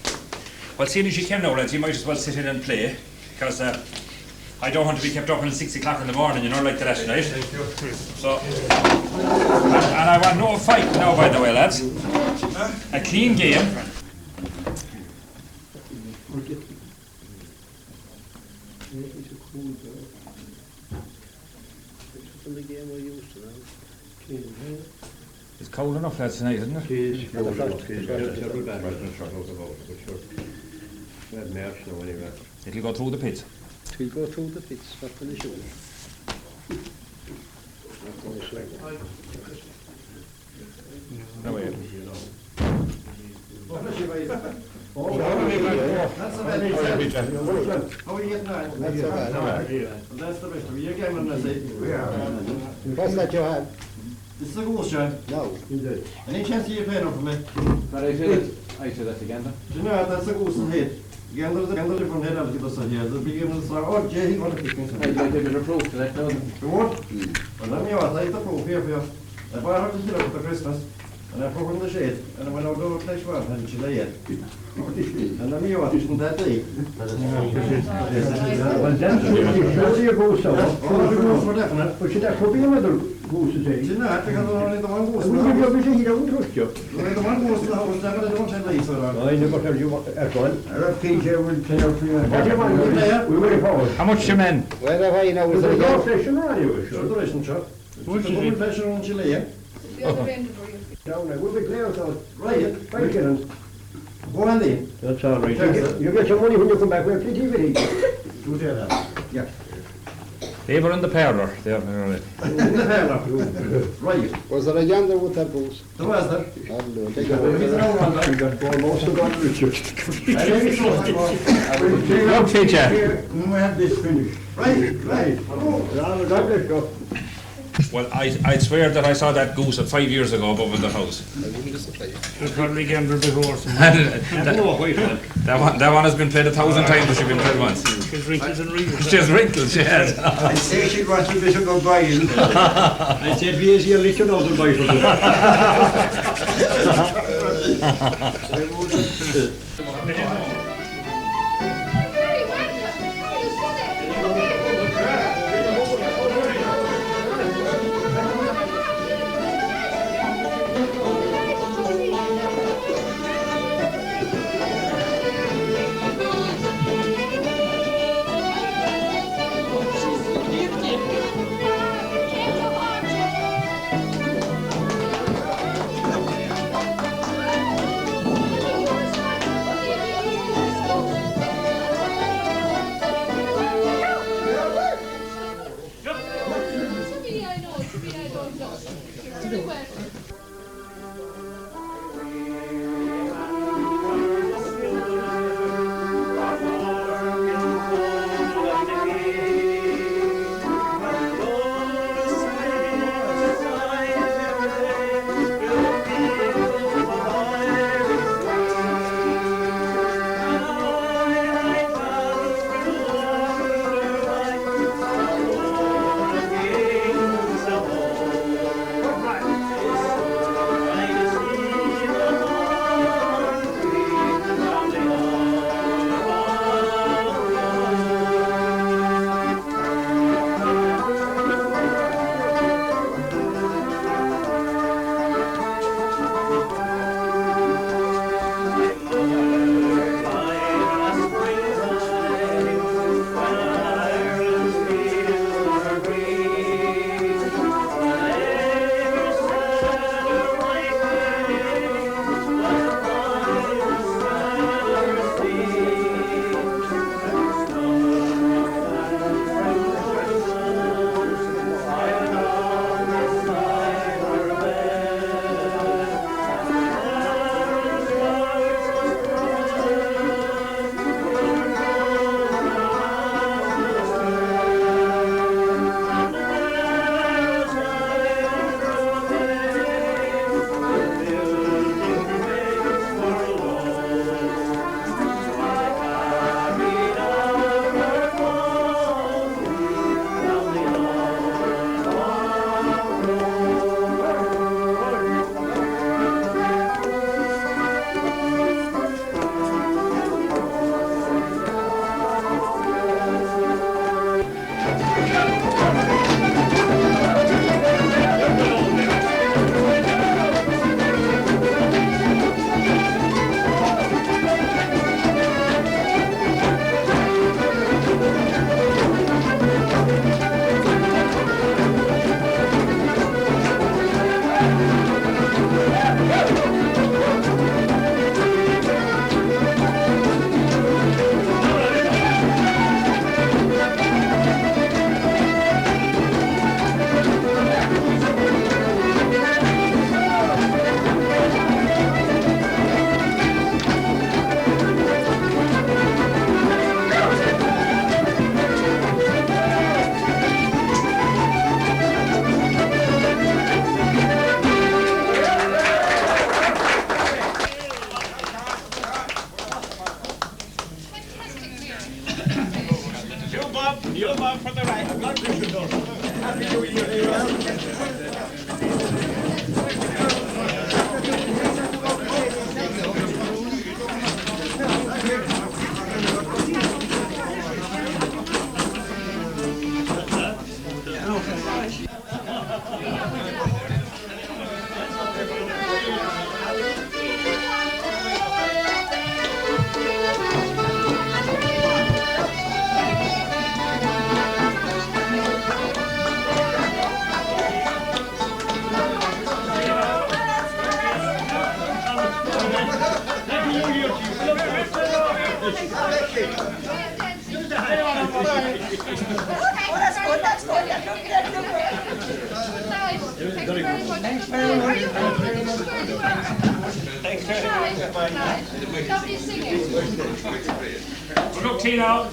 Well, seeing as you came now, lads, you might as well sit in and play, because I don't want to be kept up until 6 o'clock in the morning, you know, like the last night. So, and I want no fight now, by the way, lads. A clean game. It's cold enough, lads, tonight, isn't it? It'll go through the pits. It'll go through the pits, that's when they show. No way. That's the best. How are you getting on? That's the best. That's the best. You're getting on, say. What's that you have? This is a goose, John. No. Any chance you pay enough for me? But I say that again. Do you know that's a goose head? Again, there's a different head I'll give us here. The beginning is oh, Jay, he wanted to pick me some. I'd like to get a proof to that, no? You won't? Well, let me out. I have the proof here for you. I bought her to fill up for Christmas. And I put her in the shade, and I went out to flesh one, and she lay it. And I'm here, isn't that deep? Well, then, so you go so. Oh, the goose for definite. But that could be another goose today. She's not, because there's only the one goose. We give you a bit of heat, I won't trust you. There's only the one goose in the house, but I don't tell lies for her. I never tell you what, that's one. I don't think you will tell you for you. What do you want to play? We will forward. How much your men? Well, if I know, it's a good session, are you? Sure, there isn't, sure. It's a good pleasure on Chile, The other end of you. Down there, we'll be clear out. Right. Right, Go on, Lee. That's all right. You get your money when you come back. We're pretty ready. Do that. Yeah. They were in the parlour. They are In the parlour. Right. Was there a yonder with that booze? There was there. Hello. Take a You got foremost of God, Richard. Look, teacher. We have this finished. Right. God, go. Well, I'd swear that I saw that goose 5 years ago above in the house. I wouldn't be surprised. You've probably gambled before. That one has been played 1,000 times, but she's been played once. She's wrinkles and wrinkles. She's wrinkles, she has. I say she wants a bit of go buying. I said, be easier, let you know the buy for That's good. Thanks very much. Thanks very much. Lovely singing. Good luck, Tina.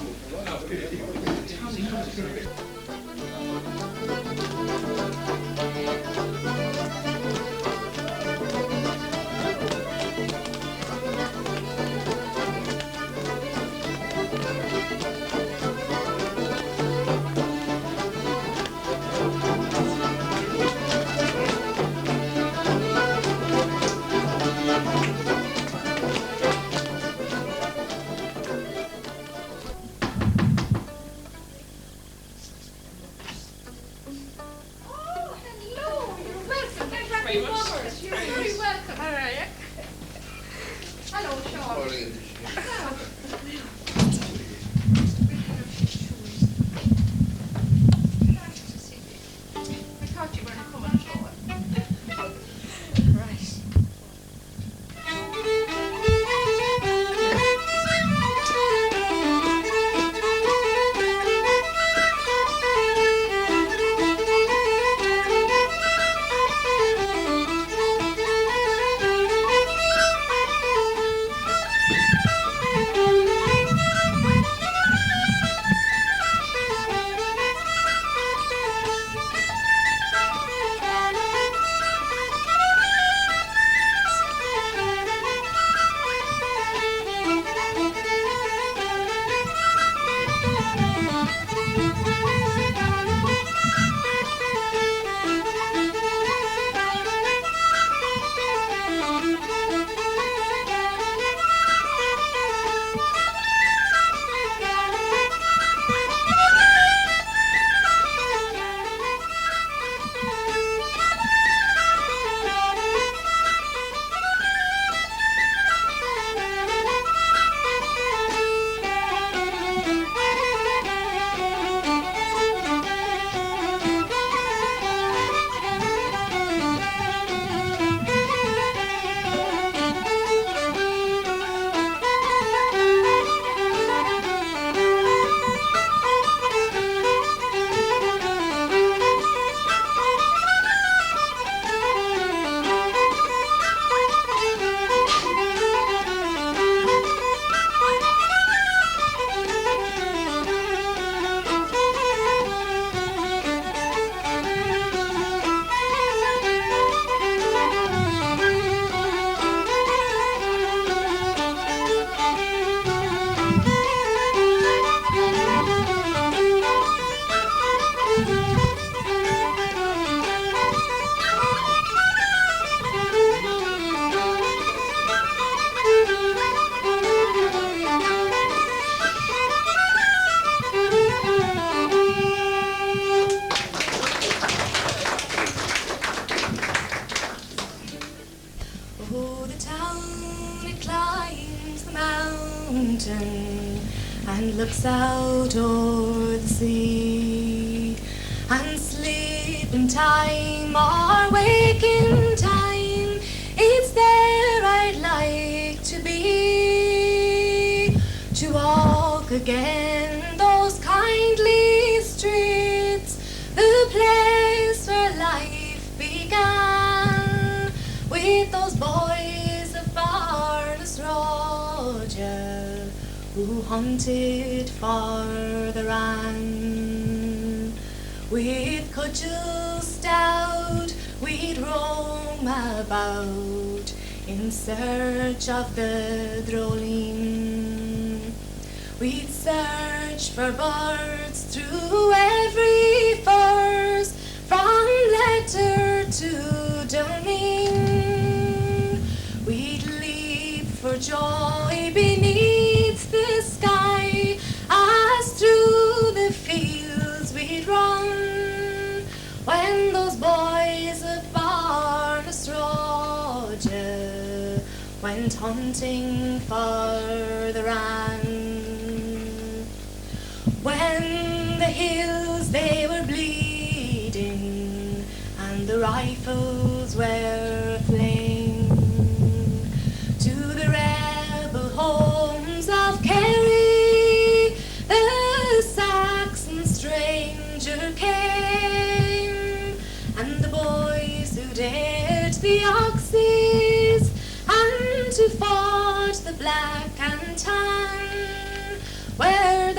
And looks out o'er the sea, and sleeping time or waking time, it's there I'd like to be, to walk again those kindly streets, the place where life began, with those boys of Barnes Roger, who hunted for the ran. With cudgels stout we'd roam about in search of the droling. We'd search for birds through every furze, from letter to domain. We'd leap for joy beneath the sky, as through the fields we'd run, when those boys of Barnes Roger went hunting for the ran. When the hills they were bleeding, and the rifles were aflame, to the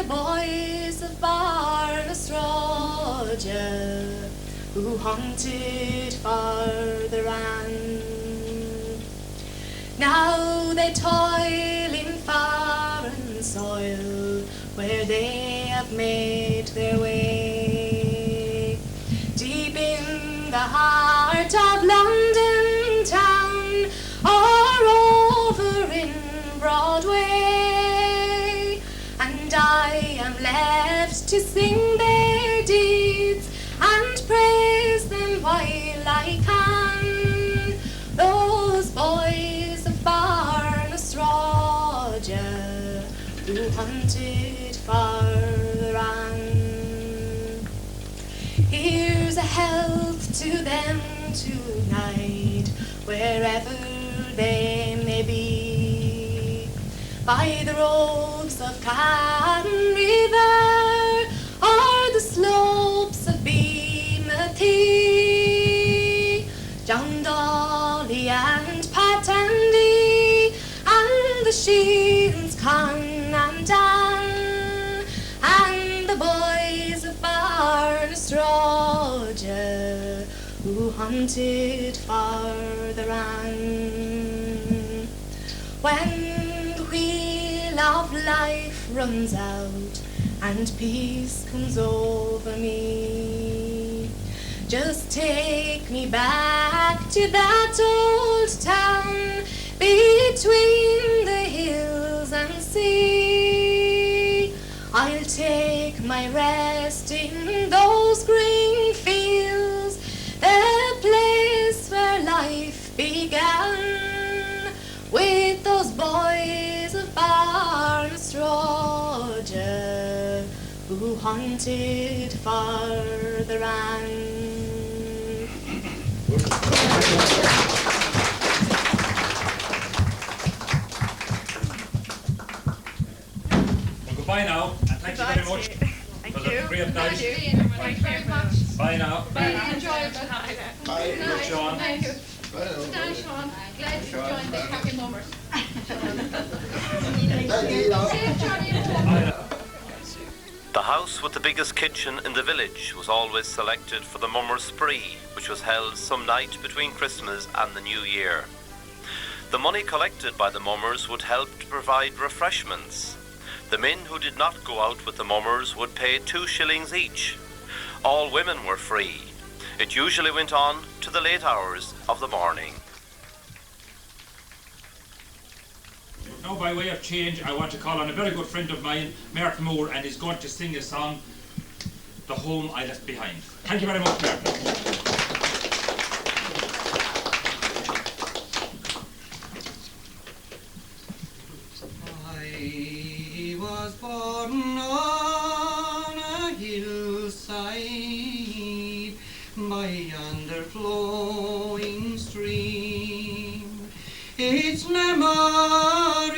boys of Barnastraja who hunted farther on. Now they toil in foreign soil where they have made their way. Deep in the heart of London town or over in Broadway, and I am left to sing their deeds and praise them while I can. Those boys of Barnastraja who hunted farther on. Here's a health to them tonight, wherever they may be, by the roads of Carn River or the slopes of Beamathy, John Dolly and Pat Andy and the Sheens Con and Dan and the boys of Barnastraja who hunted farther on. When the wheel of life runs out and peace comes over me, just take me back to that old town between the hills and sea. I'll take my rest in those green fields, the place where life began, with those boys of Barnastraja who hunted farther on. Well, goodbye now, and thank you very much. Thank for you. the great night. Thank you very much. Bye now. Very enjoyable. Bye. Good night. Sean. Thank you. Good night, Sean. Glad you joined the happy mummers. Safe journey home. The house with the biggest kitchen in the village was always selected for the Mummers' Spree, which was held some night between Christmas and the New Year. The money collected by the mummers would help to provide refreshments. The men who did not go out with the mummers would pay 2 shillings each. All women were free. It usually went on to the late hours of the morning. Now, by way of change, I want to call on a very good friend of mine, Mark Moore, and he's going to sing a song, The Home I Left Behind. Thank you very much, Mark. I was born on a hillside by yonder flowing stream. Its memories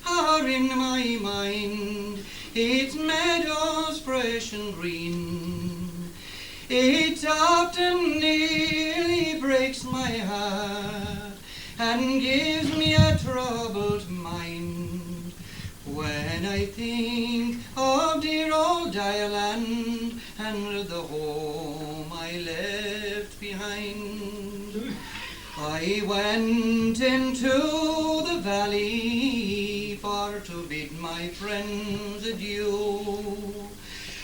are in my mind, its meadows fresh and green. It often nearly breaks my heart and gives me a troubled mind when I think of dear old Ireland and the home I left behind. I went into the valley for to bid my friends adieu.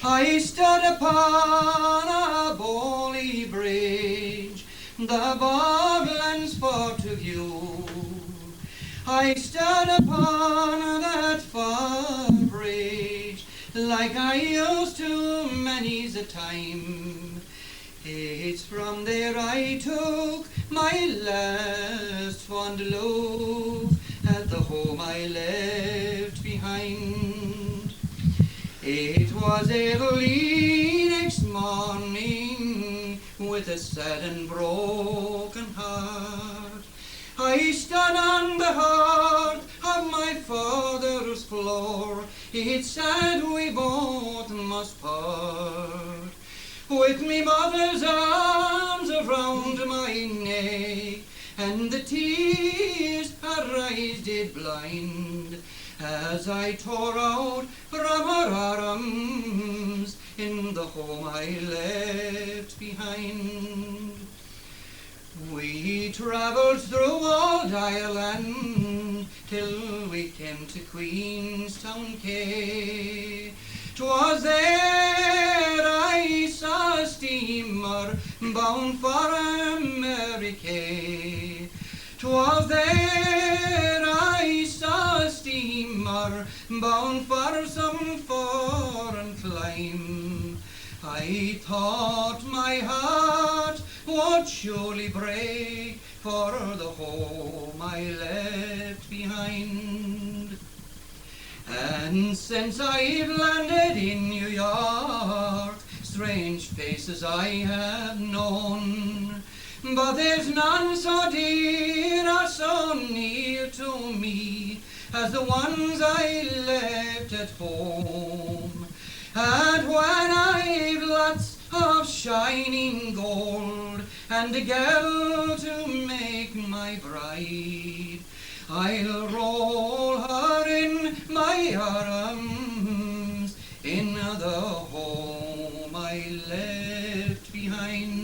I stood upon a bonny bridge, the boglands for to view. I stood upon that far bridge like I used to many's a time. It's from there I took my last fond look at the home I left behind. It was early next morning with a sad and broken heart. I stood on the hearth of my father's floor. It's sad we both must part. With me mother's arms around my neck, and the tears her eyes did blind, as I tore out from her arms in the home I left behind. We travelled through old Ireland till we came to Queenstown Quay. 'Twas there I saw a steamer bound for America. 'Twas there I saw a steamer bound for some foreign clime. I thought my heart would surely break for the home I left behind. And since I've landed in New York, strange faces I have known, but there's none so dear or so near to me as the ones I left at home. And when I've lots of shining gold and a girl to make my bride, I'll roll her in my arms in the home I left behind.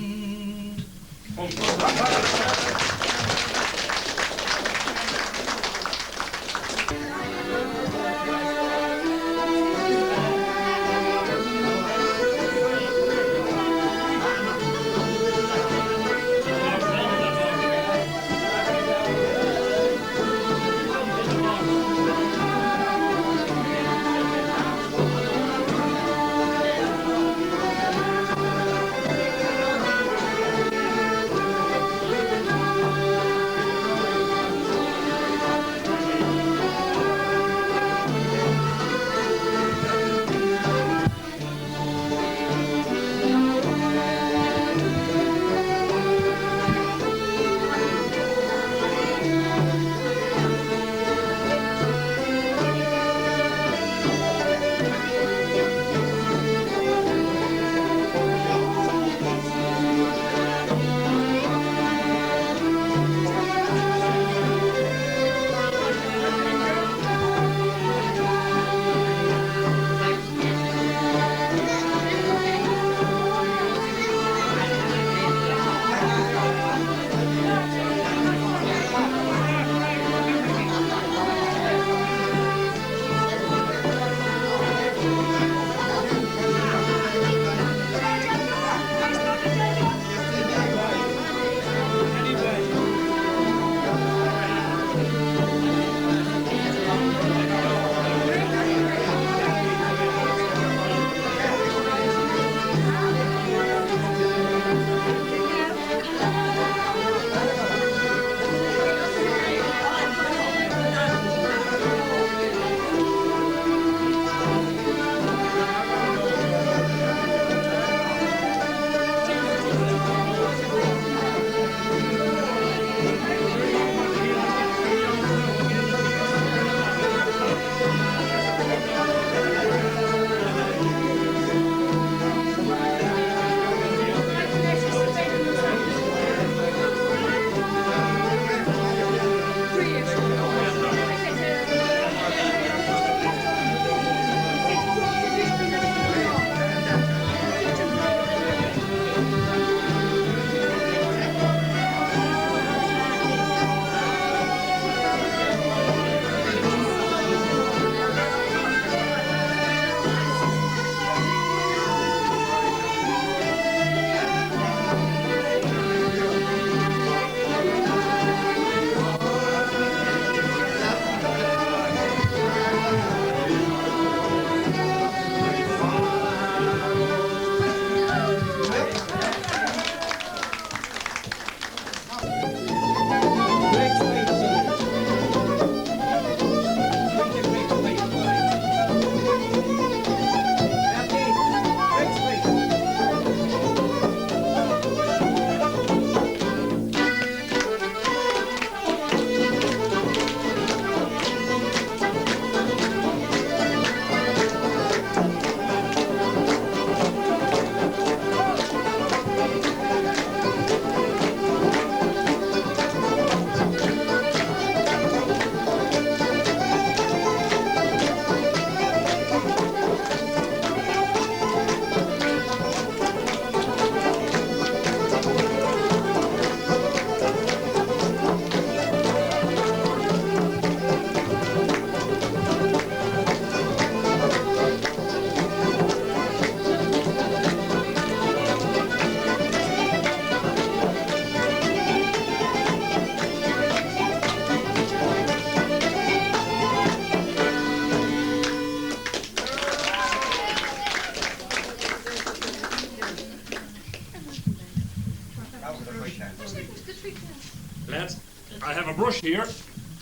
here.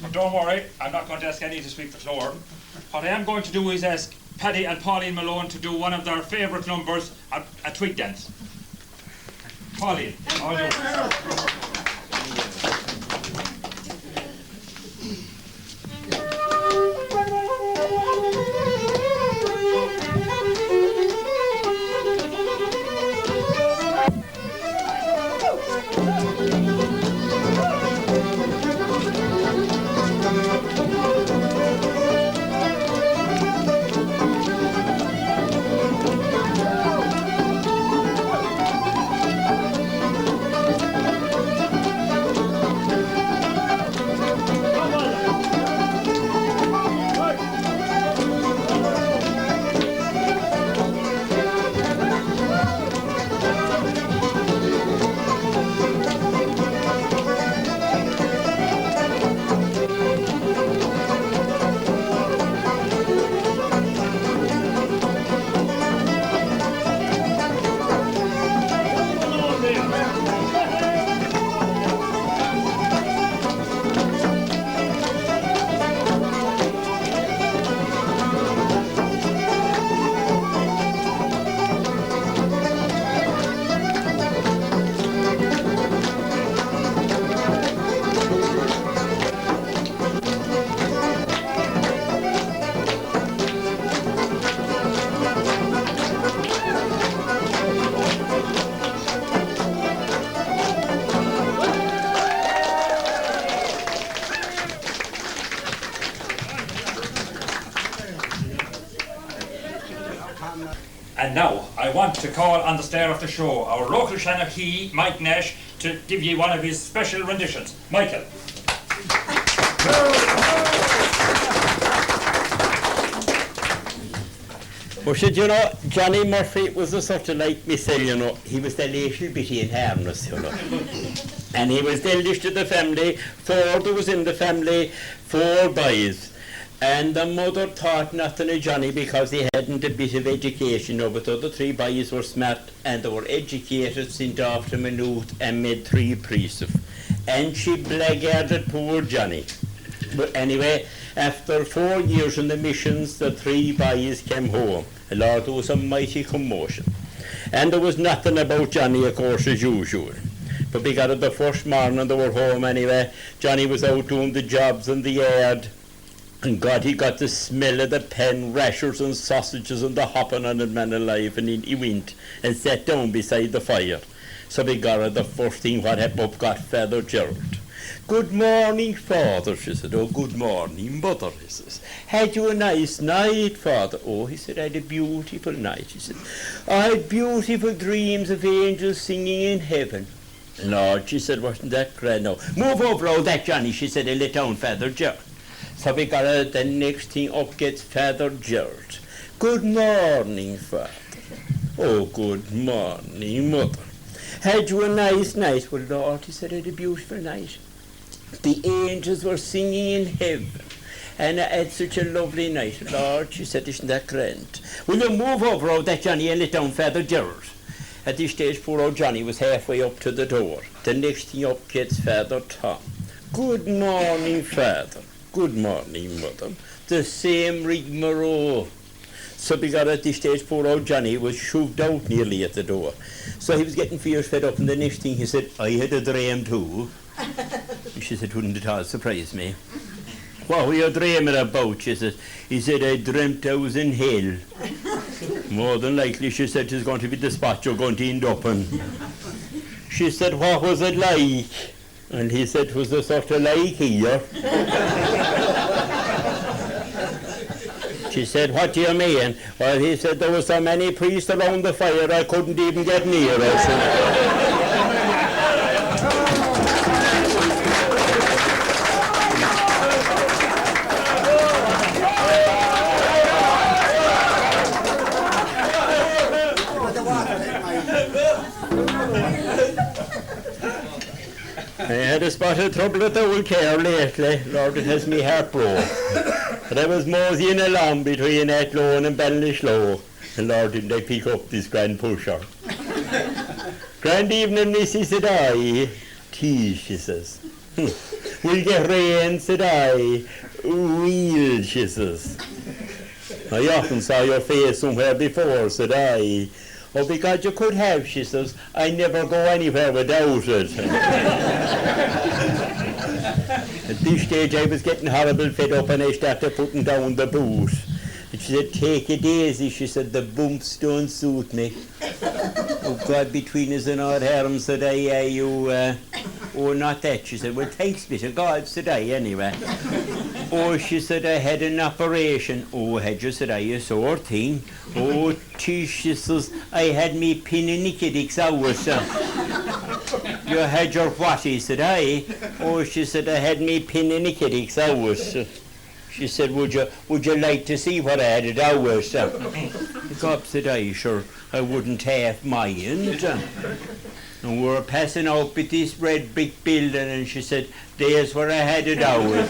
But don't worry, I'm not going to ask any to sweep the floor. What I am going to do is ask Paddy and Pauline Malone to do one of their favourite numbers, a twig dance. Pauline, all yours. And now, I want to call on the star of the show, our local Shanachie, Mike Nash, to give you one of his special renditions. Michael. But you know, Johnny Murphy was a sort of like myself, you know. He was the little bitty in harmless, you know. And he was the eldest of the family. Four there was in the family, 4 boys. And the mother thought nothing of Johnny because he hadn't a bit of education, you know, but the other 3 boys were smart and they were educated, sent off to Maynooth and made 3 priests. And she blackguarded poor Johnny. But anyway, after 4 years in the missions, the 3 boys came home. Lord, there was a mighty commotion. And there was nothing about Johnny, of course, as usual. But we got it the first morning they were home anyway. Johnny was out doing the jobs in the yard. And God, he got the smell of the pen, rashers and sausages and the hopping on it, man alive. And he went and sat down beside the fire. So we got her the first thing what happened up got Father Gerald. Good morning, Father, she said. Oh, good morning, Mother, he says. Had you a nice night, Father? Oh, he said, I had a beautiful night, he said. I had beautiful dreams of angels singing in heaven. Lord, she said, wasn't that grand? No, move over all that, Johnny, she said, and let down Father Gerald. So we got her, the next thing up gets Father Gerald. Good morning, Father. Oh, good morning, Mother. Had you a nice night? Well, Lord, he said, I had a beautiful night. The angels were singing in heaven. And I had such a lovely night. Lord, she said, isn't that grand? Will you move over all that, Johnny, and let down Father Gerald? At this stage, poor old Johnny was halfway up to the door. The next thing up gets Father Tom. Good morning, Father. Good morning, Mother. The same rigmarole. So we got at this stage, poor old Johnny was shoved out nearly at the door. So he was getting fierce fed up, and the next thing he said, I had a dream too. She said, wouldn't it all surprise me? What were you dreaming about? She said. He said, I dreamt I was in hell. More than likely, she said, it's going to be the spot you're going to end up in. She said, what was it like? And he said, it was a sort of like here. She said, what do you mean? Well, he said, there were so many priests around the fire, I couldn't even get near her. I had a spot of trouble at the old care lately. Lord, it has me heart broke. But I was moseying along between Athlone and Ballinasloe. And Lord, didn't I pick up this grand pusher. Grand evening, Missy, said I. Tea, she says. We'll get rain, said I. Wheel, she says. I often saw your face somewhere before, said I. Oh, because you could have, she says. I never go anywhere without it. At this stage I was getting horrible fed up and I started putting down the boot. And she said, take it easy, she said, the bumps don't suit me. Oh God, between us and our harem, said I, oh, not that. She said, well, thanks be to God, said I, anyway. Oh, she said, I had an operation. Oh, had you, said I, a sore thing? Oh, Tish, she says, I had me pin in Nickedick's hours. You had your whatty, said I. Oh, she said, I had me pin in Nickedick's hours. She said, would you like to see what I had at hours? Look up, said I, sure, I wouldn't half mind. And we were passing out with this red brick building, and she said, there's where I had it hours.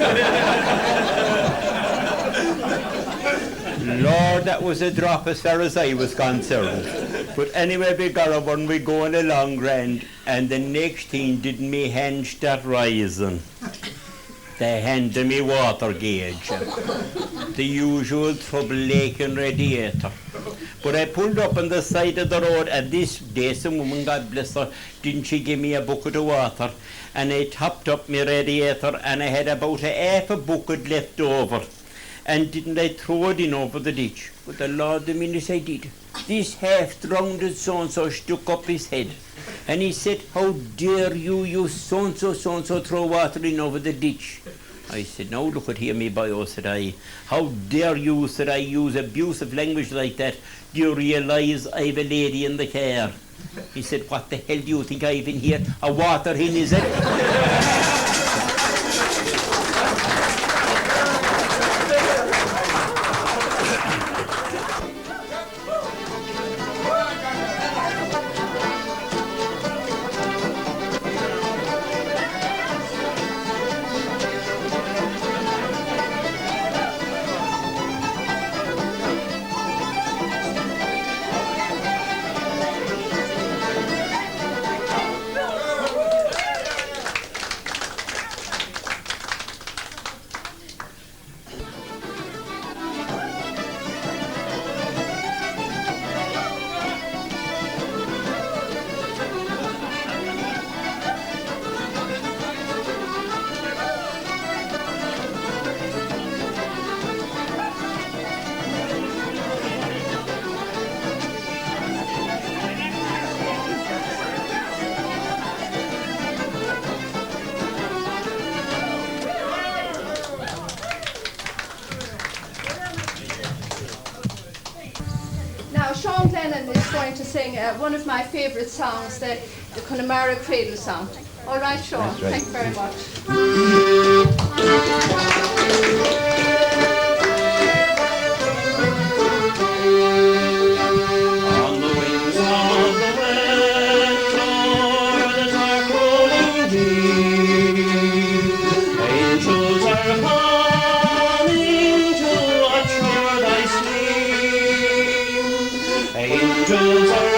Lord, that was a drop as far as I was concerned. But anyway, we got up and we going along grand, and the next thing did me hand start rising. They handed me water gauge, the usual trouble leaking radiator. But I pulled up on the side of the road, and this day some woman, God bless her, didn't she give me a bucket of water, and I topped up my radiator, and I had about half a bucket left over. And didn't I throw it in over the ditch? But the Lord, the minute I did, this half-drowned so-and-so stuck up his head. And he said, how dare you so-and-so, throw water in over the ditch? I said, now look at here, me boy, said I. How dare you, said I, use abusive language like that? Do you realise I've a lady in the car? He said, what the hell do you think I've in here? A water in, is it? One of my favourite songs, the Connemara Cradle song. All right, Sean. That's right. Thank you very much. On the wings of the wind, o'er the dark rolling deep, angels are coming to watch o'er thy sleep. Angels are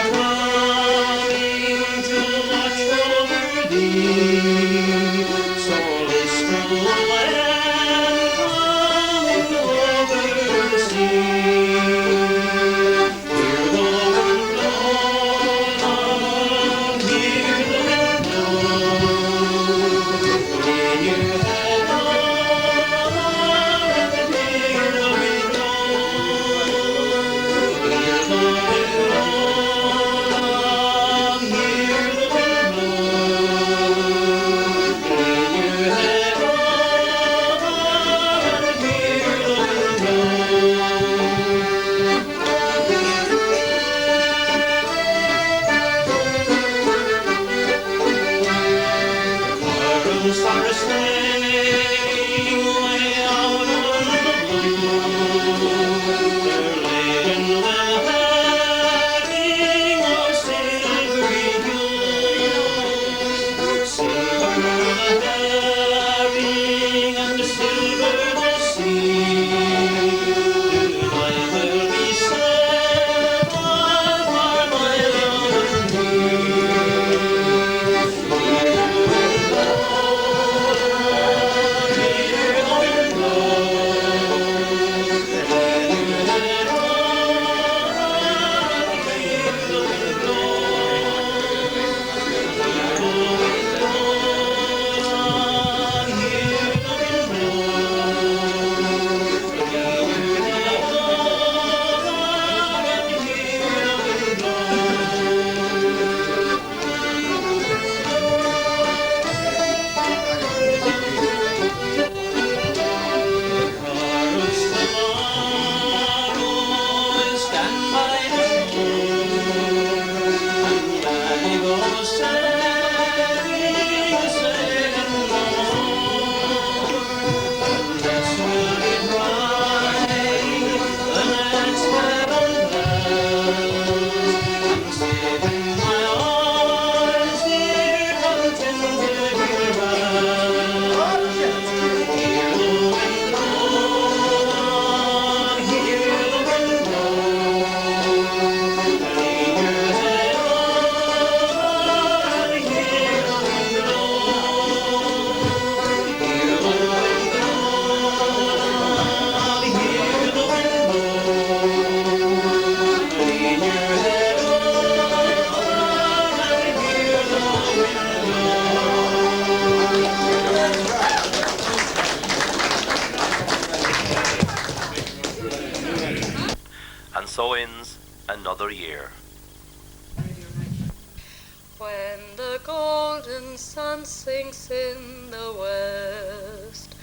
so ends another year. When the golden sun sinks in the west,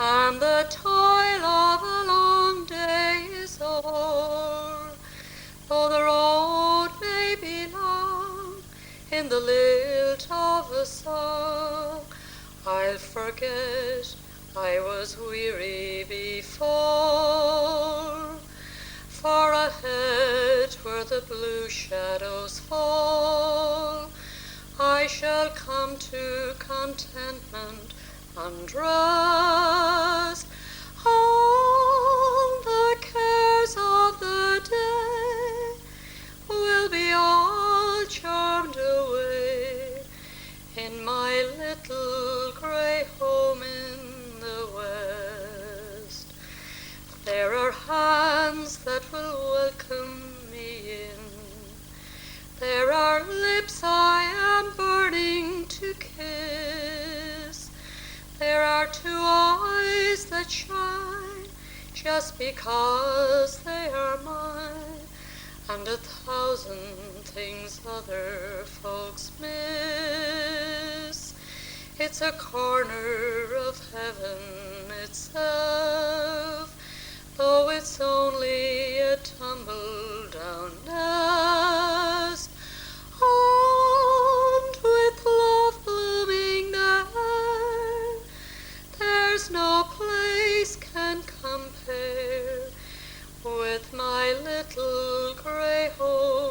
and the toil of a long day is o'er, though the road may be long in the lilt of a song, I'll forget I was weary before. For ahead where the blue shadows fall, I shall come to contentment and rest. All the cares of the day will be all charmed away in my little grey home in the west. There are hands that will welcome me in. There are lips I am burning to kiss. There are 2 eyes that shine just because they are mine, and 1,000 things other folks miss. It's a corner of heaven itself, though it's only a tumble-down nest. And with love blooming there, there's no place can compare with my little grey home